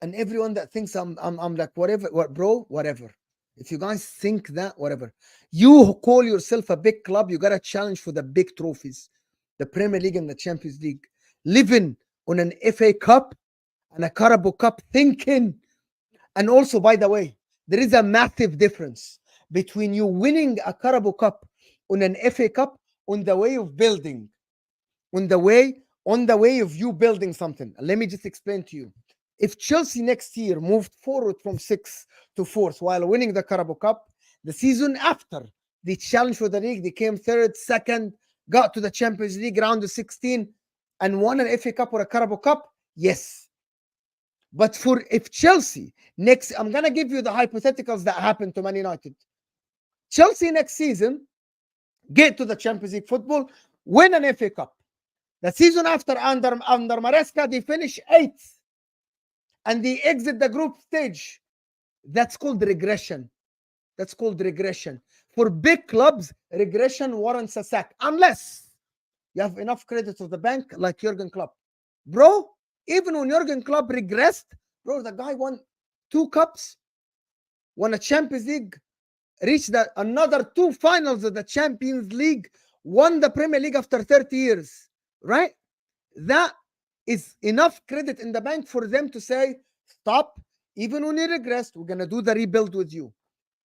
And everyone that thinks I'm like whatever, bro, whatever. If you guys think that, whatever. You who call yourself a big club, you got to challenge for the big trophies, the Premier League and the Champions League. Living on an FA Cup and a Carabao Cup thinking. And also, by the way, there is a massive difference between you winning a Carabao Cup on an FA Cup on the way of building, on the way of you building something. Let me just explain to you. If Chelsea next year moved forward from 6th to 4th while winning the Carabao Cup, the season after they challenged for the league, they came 3rd, 2nd, got to the Champions League round of 16, and won an FA Cup or a Carabao Cup, yes. But for if Chelsea next, I'm gonna give you the hypotheticals that happened to Man United. Chelsea next season get to the Champions League football, win an FA Cup. The season after under Maresca, they finish 8th and they exit the group stage. That's called regression. That's called regression. For big clubs, regression warrants a sack unless you have enough credit of the bank like Jurgen Klopp. Bro, even when Jurgen Klopp regressed, bro, the guy won 2 cups, won a Champions League, reached another 2 finals of the Champions League, won the Premier League after 30 years, right? That is enough credit in the bank for them to say, stop, even when you regressed, we're going to do the rebuild with you.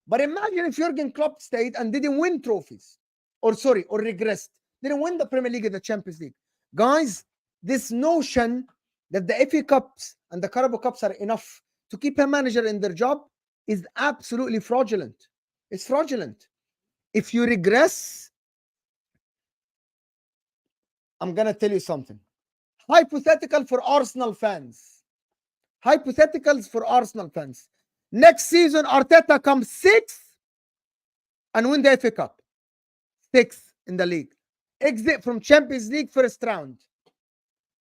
But imagine if Jurgen Klopp stayed and didn't win trophies, or regressed, didn't win the Premier League and the Champions League. Guys, this notion that the FA Cups and the Carabao Cups are enough to keep a manager in their job is absolutely fraudulent. It's fraudulent. If you regress, I'm going to tell you something. Hypothetical for Arsenal fans. Hypotheticals for Arsenal fans. Next season, Arteta comes 6th and win the FA Cup. 6th in the league. Exit from Champions League first round.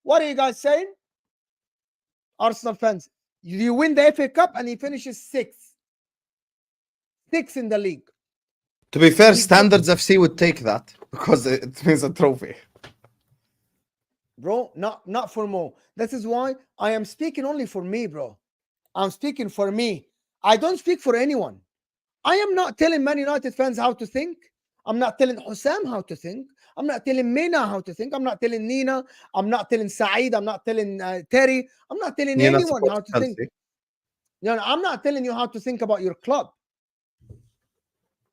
What are you guys saying? Arsenal fans, you win the FA Cup and he finishes 6th. 6th in the league. To be fair, Standards FC would take that because it means a trophy. Bro, not for more. This is why I am speaking only for me, bro. I'm speaking for me. I don't speak for anyone. I am not telling Man United fans how to think. I'm not telling Husam how to think. I'm not telling Mina how to think. I'm not telling Nina. I'm not telling Saeed. I'm not telling Terry. I'm not telling Nina anyone how to Chelsea. think. You know, I'm not telling you how to think about your club.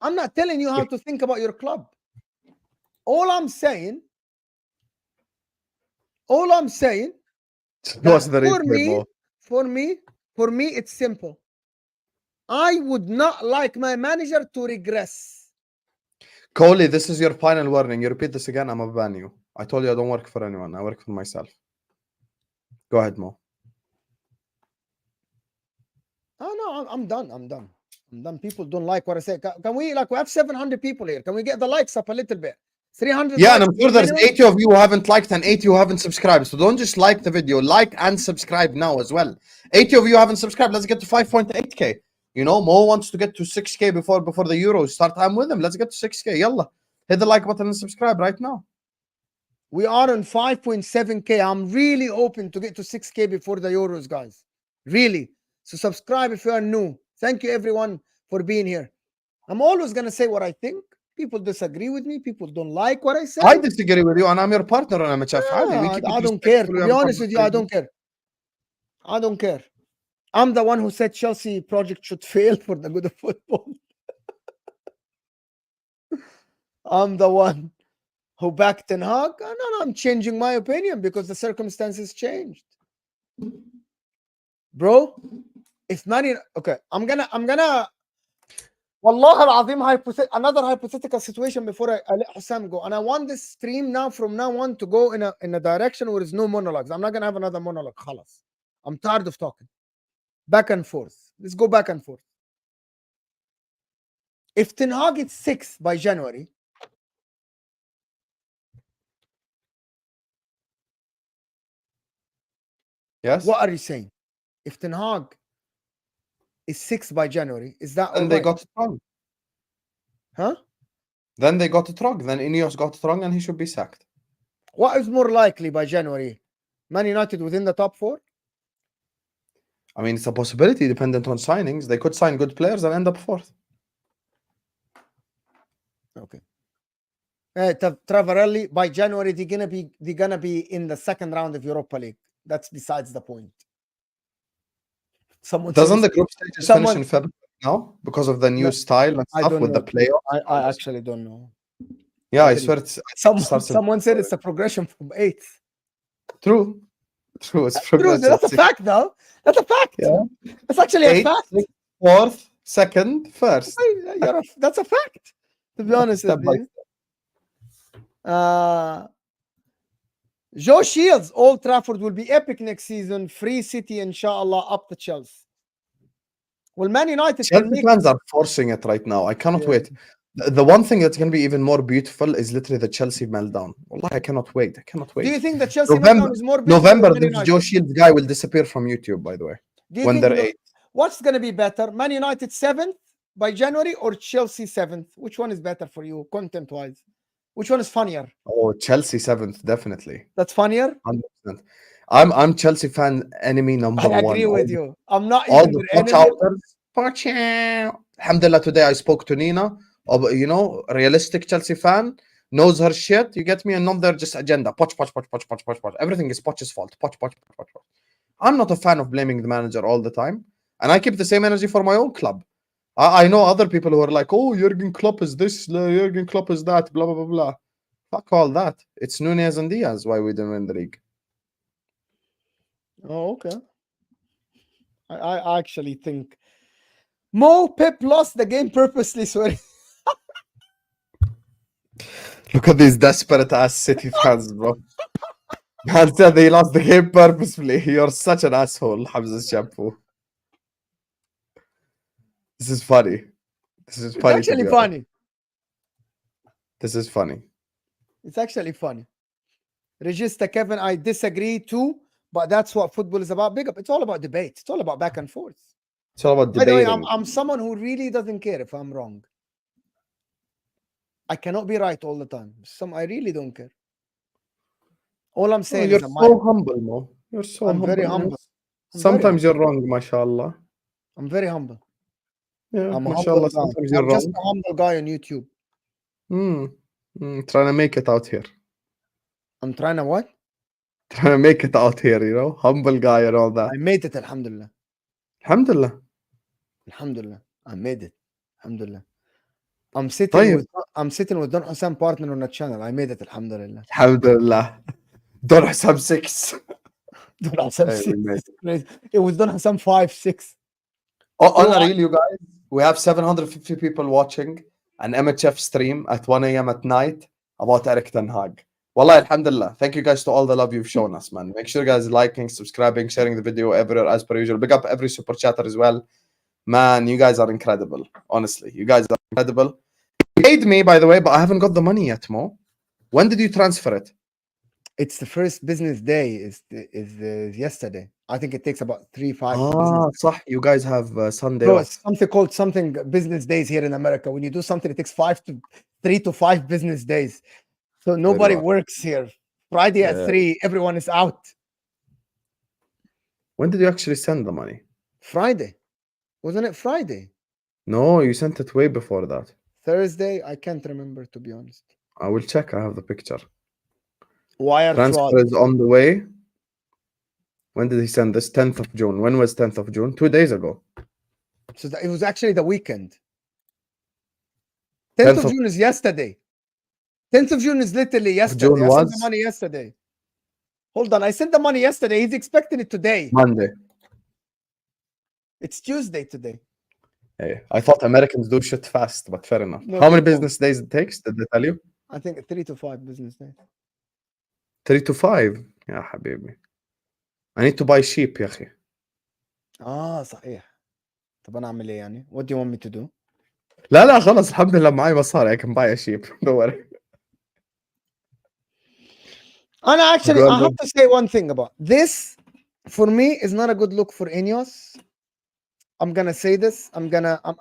I'm not telling you how to think about your club. All I'm saying, that for me, it's simple. I would not like my manager to regress. Coley, this is your final warning. You repeat this again, I'm gonna ban you. I told you I don't work for anyone. I work for myself. Go ahead, Mo. Oh no, I'm done. I'm done. People don't like what I say. Can we we have 700 people here? Can we get the likes up a little bit? 300. Yeah, and I'm sure there's 80 of you who haven't liked and 80 who haven't subscribed. So don't just like the video, like and subscribe now as well. 80 of you haven't subscribed. Let's get to 5.8k. You know, Mo wants to get to 6k before the Euros start. I'm with him. Let's get to 6k. Yalla. Hit the like button and subscribe right now. We are on 5.7k. I'm really hoping to get to 6k before the Euros, guys. Really. So subscribe if you are new. Thank you everyone for being here. I'm always going to say what I think. People disagree with me. People don't like what I say. I disagree with you, and I'm your partner on MHF. I don't care. To be honest with you, I don't care. I don't care. I'm the one who said Chelsea project should fail for the good of football. I'm the one who backed Ten Hag. No, I'm changing my opinion because the circumstances changed. Bro, if money, okay, I'm gonna Wallah al-Azim, another hypothetical situation before I let Husam go. And I want this stream now from now on to go in a direction where there's no monologues. I'm not gonna have another monologue. Khalas. I'm tired of talking. Back and forth. Let's go back and forth. If Ten Hag is 6th by January, yes. What are you saying? If Ten Hag is 6th by January, is that all and right? They got it wrong. Huh? Then they got it wrong. Then INEOS got it wrong, and he should be sacked. What is more likely by January? Man United within the top 4? I mean, it's a possibility dependent on signings. They could sign good players and end up 4th. Okay. Travarelli, by January they're gonna be in the second round of Europa League. That's besides the point. Doesn't the group stages finish in February now because of the new style and stuff with the playoffs? I actually don't know. Yeah, I swear it's someone said it's a progression from 8th. True. It's progression. That's a fact, though. That's a fact. Yeah. That's actually a fact. 4th, 2nd, 1st. That's a fact. To be honest with you. Joe Shields, Old Trafford will be epic next season. Free City, inshallah, up to Chelsea. Well, Man United. Chelsea fans are forcing it right now. I cannot wait. The one thing that's going to be even more beautiful is literally the Chelsea meltdown. Wallah, I cannot wait. Do you think the Chelsea meltdown is more beautiful? November, this Joe Shields guy will disappear from YouTube, by the way. When they're 8th. What's going to be better? Man United 7th by January or Chelsea 7th? Which one is better for you, content-wise? Which one is funnier? Oh, Chelsea 7th, definitely. That's funnier? 100%. I'm Chelsea fan enemy number 1. I agree with you. I'm not all even the watch out. Alhamdulillah, today I spoke to Nina, realistic Chelsea fan, knows her shit. You get me? And not their just agenda. Poch. Everything is Poch's fault. Poch. I'm not a fan of blaming the manager all the time. And I keep the same energy for my own club. I know other people who are like, oh, Jurgen Klopp is this, Jurgen Klopp is that, blah, blah, blah, blah. Fuck all that. It's Nunez and Diaz why we didn't win the league. Oh, okay. I actually think Pep lost the game purposely, sorry. Look at these desperate ass City fans, bro. Man said they lost the game purposefully. You're such an asshole, Hamza Shampoo. This is funny. It's actually funny. This is funny. It's actually funny. Regista Kevin, I disagree too, but that's what football is about. Big up. It's all about debate. It's all about back and forth. It's all about debating. By the way, I'm someone who really doesn't care if I'm wrong. I cannot be right all the time. I really don't care. All I'm saying you're is so humble, Mo. You're so humble. Very humble. Sometimes you're wrong, mashallah. I'm very humble. Yeah, mashallah. Sometimes you're wrong. I'm just a humble guy on YouTube. Trying to make it out here. I'm trying to what? Trying to make it out here, humble guy and all that. I made it, alhamdulillah. Alhamdulillah. Alhamdulillah. I made it. Alhamdulillah. I'm sitting with Don Husam partner on a channel. I made it, alhamdulillah. Alhamdulillah. Don Husam 6. Don Husam 6. It was Don Husam 5, 6. On a real, you guys, we have 750 people watching an MHF stream at 1 a.m. at night about Eric Ten Hag. Wallah, alhamdulillah. Thank you guys to all the love you've shown us, man. Make sure you guys liking, subscribing, sharing the video everywhere as per usual. Big up every super chatter as well. Man, you guys are incredible. Honestly, you guys are incredible. You paid me, by the way, but I haven't got the money yet, Mo. When did you transfer it? It's the first business day. Is yesterday. I think it takes about 3-5. صح. You guys have Sunday. Bro, it's something called business days here in America. When you do something, it takes 3 to 5 business days. So nobody works here. Friday at 3, everyone is out. When did you actually send the money? Friday. Wasn't it Friday? No, you sent it way before that. Thursday? I can't remember, to be honest. I will check. I have the picture. Wire transfer is on the way. When did he send this? 10th of June. When was 10th of June? 2 days ago. So it was actually the weekend. 10th of June is yesterday. 10th of June is literally yesterday. I sent the money yesterday. Hold on. I sent the money yesterday. He's expecting it today. Monday. It's Tuesday today. Hey, I thought Americans do shit fast, but fair enough. How many business days it takes? Did they tell you? I think 3 to 5 business days. 3 to 5? يا حبيبي. I need to buy sheep يا أخي. صحيح. طب أنا أعمل إيه يعني? What do you want me to do? لا خلص الحمد لله معي مصاري. I can buy a sheep. Don't worry. I have to say one thing about this. For me, is not a good look for INEOS. I'm gonna say this.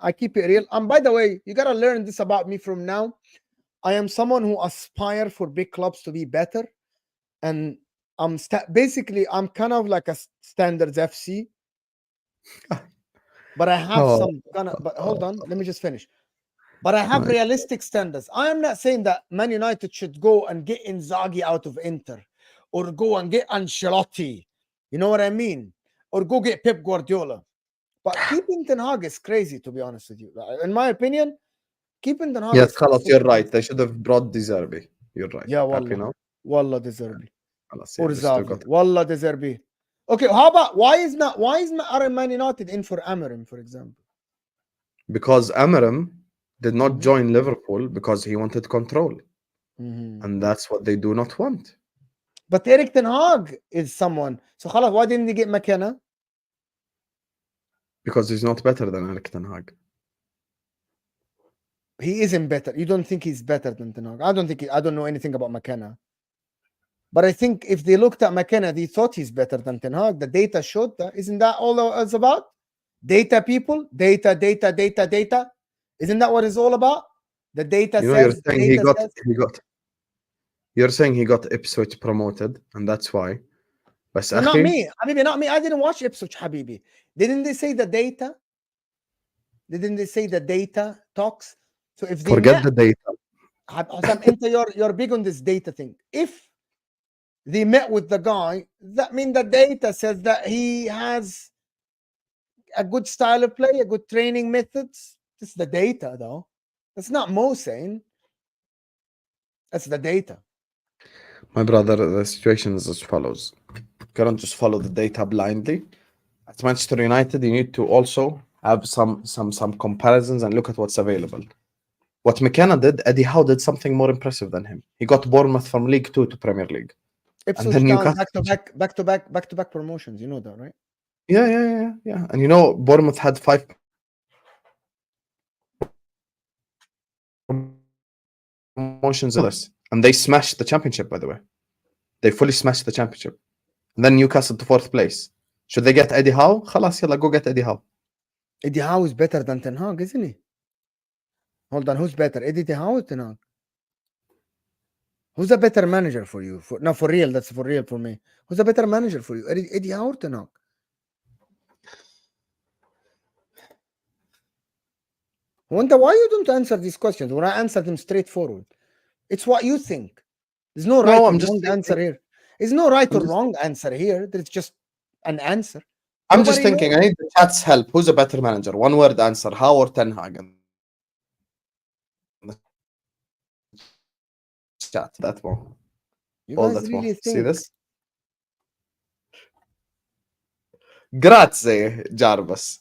I keep it real. And by the way, you gotta learn this about me from now. I am someone who aspire for big clubs to be better, and I'm basically I'm kind of like a standards FC, but I have Oh, some kind of. But hold on, let me just finish. But I have my- realistic standards. I am not saying that Man United should go and get Inzaghi out of Inter, or go and get Ancelotti. You know what I mean? Or go get Pep Guardiola. But keeping Ten Hag is crazy, to be honest with you. In my opinion, keeping Ten Hag Yes, is خلاص, you're super right. crazy. They should have brought De Zerbi. You're right. Yeah, Happy wallah. now? Wallah, De Zerbi. خلاص, Or yeah, they still Zavi. got Wallah, De Zerbi. Okay, how about why is Man United in for Amarim, for example? because Amarim did not Mhm. join Liverpool because he wanted control, Mhm. and that's what they do not want. But Eric Ten Hag is someone. So خلاص, why didn't they get McKenna? Because he's not better than Erik Ten Hag. He isn't better. You don't think he's better than Ten Hag? I don't know anything about McKenna. But I think if they looked at McKenna, they thought he's better than Ten Hag. The data showed that. Isn't that all it's about? Data, people. Data, data, data, data. Isn't that what it's all about? The data You know, you're says, the saying data says. you're saying he got Ipswich promoted, and that's why. But No, not Akhi, me. Habibi, not me. I didn't watch Ipswich, Habibi. Didn't they say the data? Didn't they say the data talks? So if they forget met, the data. Husam, you're big on this data thing. If they met with the guy, that means the data says that he has a good style of play, a good training methods. This is the data, though. That's not Mo saying. That's the data. My brother, the situation is as follows. You cannot just follow the data blindly. At Manchester United, you need to also have some comparisons and look at what's available. What McKenna did, Eddie Howe did something more impressive than him. He got Bournemouth from League Two to Premier League, and then Ipswich Town Newcastle. back to back promotions. You know that, right? Yeah. And you know, Bournemouth had 5 promotions in this, and they smashed the championship. By the way, they fully smashed the championship. And then Newcastle to 4th place. Should they get Eddie Howe? خلاص, يلا, go get Eddie Howe. Eddie Howe is better than Ten Hag, isn't he? Hold on, who's better, Eddie Howe or Ten Hag? Who's a better manager for you? For real, that's for real for me. Who's a better manager for you, Eddie Howe or Ten Hag? Wonder why you don't answer these questions when I answer them straightforward. It's what you think. There's no right No, or I'm just wrong thinking. answer here. There's no right I'm or just, wrong answer here. There's just an answer. I'm just Nobody thinking. knows. I need the chat's help. Who's a better manager? One word answer: Howe or Ten Hag? In the chat. That one. You All guys that really one. See think? this? Grazie, Jarvis.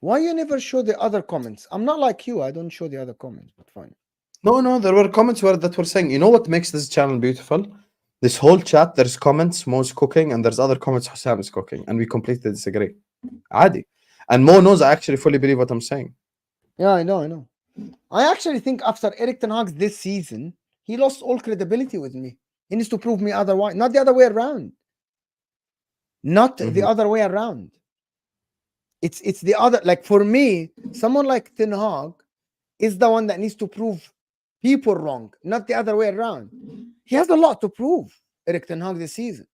Why you never show the other comments? I'm not like you. I don't show the other comments, but fine. No, there were comments that were saying, you know what makes this channel beautiful? This whole chat, there's comments, Mo's cooking, and there's other comments, Husam is cooking, and we completely disagree. Adi. And Mo knows I actually fully believe what I'm saying. Yeah, I know. I actually think after Eric Ten Hag this season, he lost all credibility with me. He needs to prove me otherwise, not the other way around. Not the other way around. It's the other. Like for me, someone like Ten Hag is the one that needs to prove people wrong, not the other way around. He has a lot to prove, Eric Ten Hag, this season.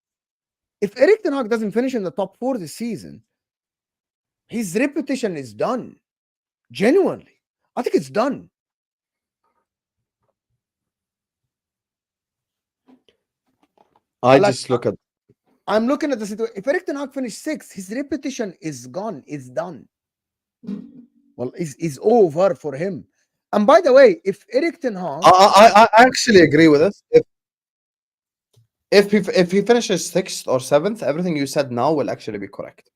If Eric Ten Hag doesn't finish in the top 4 this season, his reputation is done. Genuinely, I think it's done. I just look at. I'm looking at the situation. If Eric Ten Hag finished 6th, his reputation is gone. It's done. Well, is over for him. And by the way, if Eric Ten Hag, I actually agree with this. If he finishes 6th or 7th, everything you said now will actually be correct.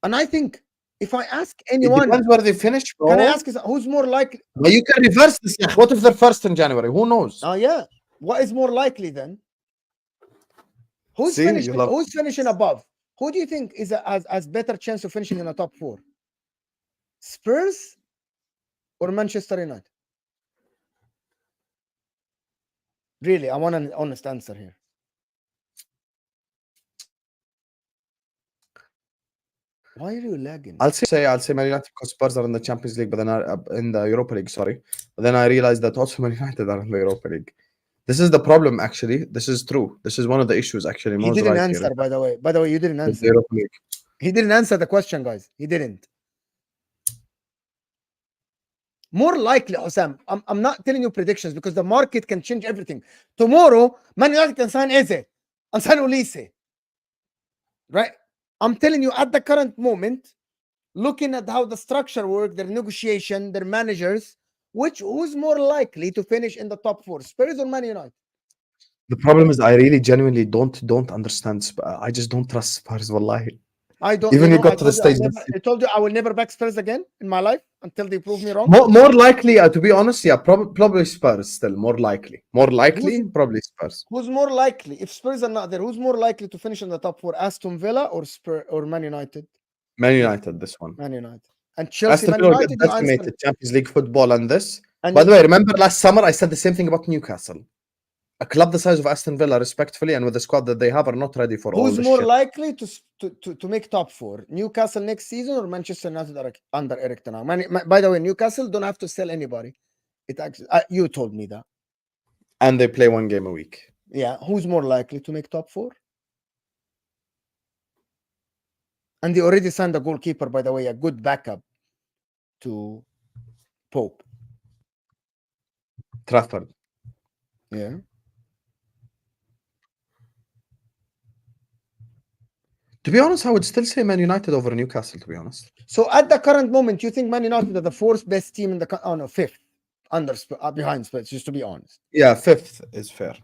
and I think if I ask It anyone, depends where they finish, bro. can I ask who's more likely? But you can reverse this. What if they're first in January? Who knows? Oh yeah, what is more likely then? Who's finishing above? Who do you think is has better chance of finishing in the top 4? Spurs or Manchester United? Really, I want an honest answer here. Why are you lagging? I'll say Man United because Spurs are in the Champions League, but then in the Europa League. Sorry, but then I realized that also Man United are in the Europa League. This is the problem, actually. This is true. This is one of the issues, actually. He Mo's didn't right answer, here. by the way. By the way, you didn't The answer. Europa League. He didn't answer the question, guys. He didn't. More likely, Husam, I'm not telling you predictions because the market can change everything. Tomorrow, Man United can sign Eze and sign Ulisse. Right? I'm telling you at the current moment, looking at how the structure works, their negotiation, their managers, who's more likely to finish in the top 4, Spurs or Man United? The problem is I really genuinely don't understand. I just don't trust Spurs, wallahi. I don't. Even You you know, got to the stage. I told you I will never back Spurs again in my life until they prove me wrong. More likely, to be honest, yeah, probably Spurs still. More likely, probably Spurs. Who's more likely? If Spurs are not there, who's more likely to finish in the top 4? Aston Villa or Man United? Man United, this one. Man United. And Chelsea, Aston Man Villa United, get you answered. decimated Champions League football and this. And By the way, remember last summer I said the same thing about Newcastle. A club the size of Aston Villa, respectfully, and with the squad that they have, are not ready for all who's this more shit. likely to make top 4? Newcastle next season or Manchester United under Eric Ten Hag? By the way, Newcastle don't have to sell anybody. It actually, you told me that. And they play 1 game a week. Yeah, who's more likely to make top 4? And they already signed a goalkeeper, by the way, a good backup to Pope. Trafford. Yeah. To be honest, I would still say Man United over Newcastle, to be honest. So at the current moment, you think Man United are the 4th best team in the country? Oh, no, 5th. Behind Spurs, just to be honest. Yeah, 5th is fair.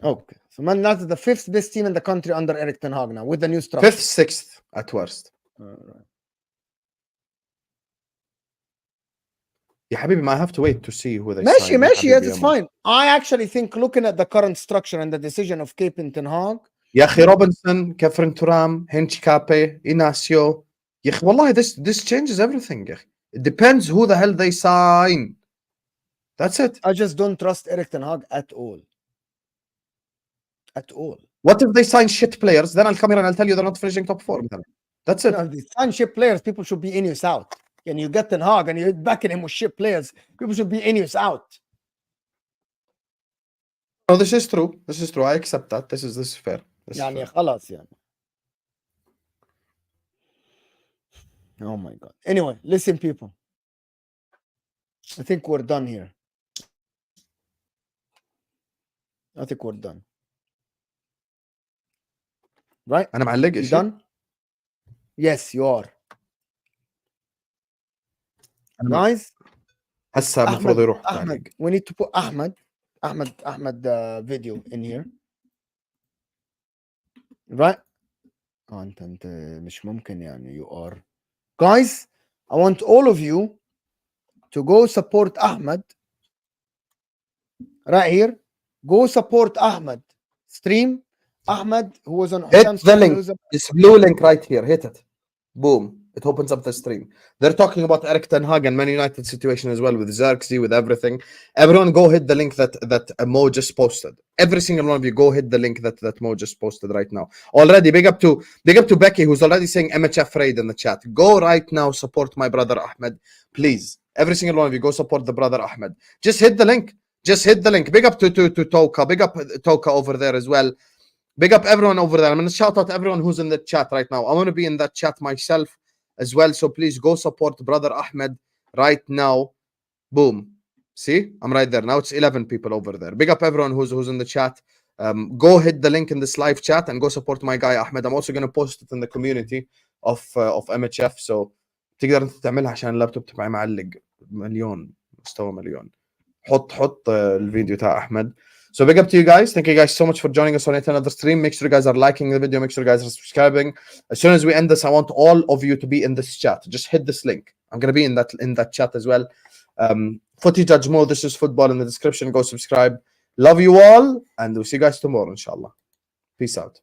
Okay. So Man United the 5th best team in the country under Eric Ten Hag now, with the new structure. 5th, 6th at worst. Right. Yeah, Habibi, I have to wait to see who they Meshi, yes, it's Habibi, fine. I actually think looking at the current structure and the decision of keeping Ten Hag. يا أخي Robinson, Kefren Turam, Hinch Cape, Inacio. يا أخي والله this changes everything. يا أخي. It depends who the hell they sign. That's it. I just don't trust Eric Ten Hag at all. At all. What if they sign shit players? Then I'll come here and I'll tell you they're not finishing top 4. That's it. No, the sign shit players, people should be INEOS out. And you get Ten Hag and you're backing him with shit players, people should be INEOS out. No, this is true. This is true. I accept that. This is fair. يعني خلاص يعني. Oh my God. Anyway, listen, people. I think we're done here. I think we're done. Right? أنا معلق You إيش؟ done? Yes, you are. Guys, هسه المفروض يروح Ahmed, we need to put Ahmed video in here. Right? انت مش ممكن يعني. You are. Guys, I want all of you to go support Ahmed. Right here. Go support Ahmed. Stream. Ahmed, who was on Hit the link. This blue link right here. Hit it. Boom. It opens up the stream. They're talking about Eric Ten Hag and Man United situation as well, with Xerxes, with everything. Everyone go hit the link that Mo just posted. Every single one of you go hit the link that Mo just posted right now. Already, big up to Becky, who's already saying MHF raid in the chat. Go right now, support my brother Ahmed. Please. Every single one of you go support the brother Ahmed. Just hit the link. Just hit the link. Big up to Toka. Big up Toka over there as well. Big up everyone over there. I'm going to shout out everyone who's in the chat right now. I want to be in that chat myself as well. So please go support brother Ahmed right now. Boom. See? I'm right there. Now it's 11 people over there. Big up everyone who's in the chat. Go hit the link in this live chat and go support my guy Ahmed. I'm also going to post it in the community of MHF. So تقدر انت تعملها عشان اللابتوب تبعي معلق مليون مستوى مليون. حط الفيديو تاع أحمد. So big up to you guys. Thank you guys so much for joining us on yet another stream. Make sure you guys are liking the video. Make sure you guys are subscribing. As soon as we end this, I want all of you to be in this chat. Just hit this link. I'm going to be in that chat as well. Footy Judge Mo, this is football in the description. Go subscribe. Love you all. And we'll see you guys tomorrow, inshallah. Peace out.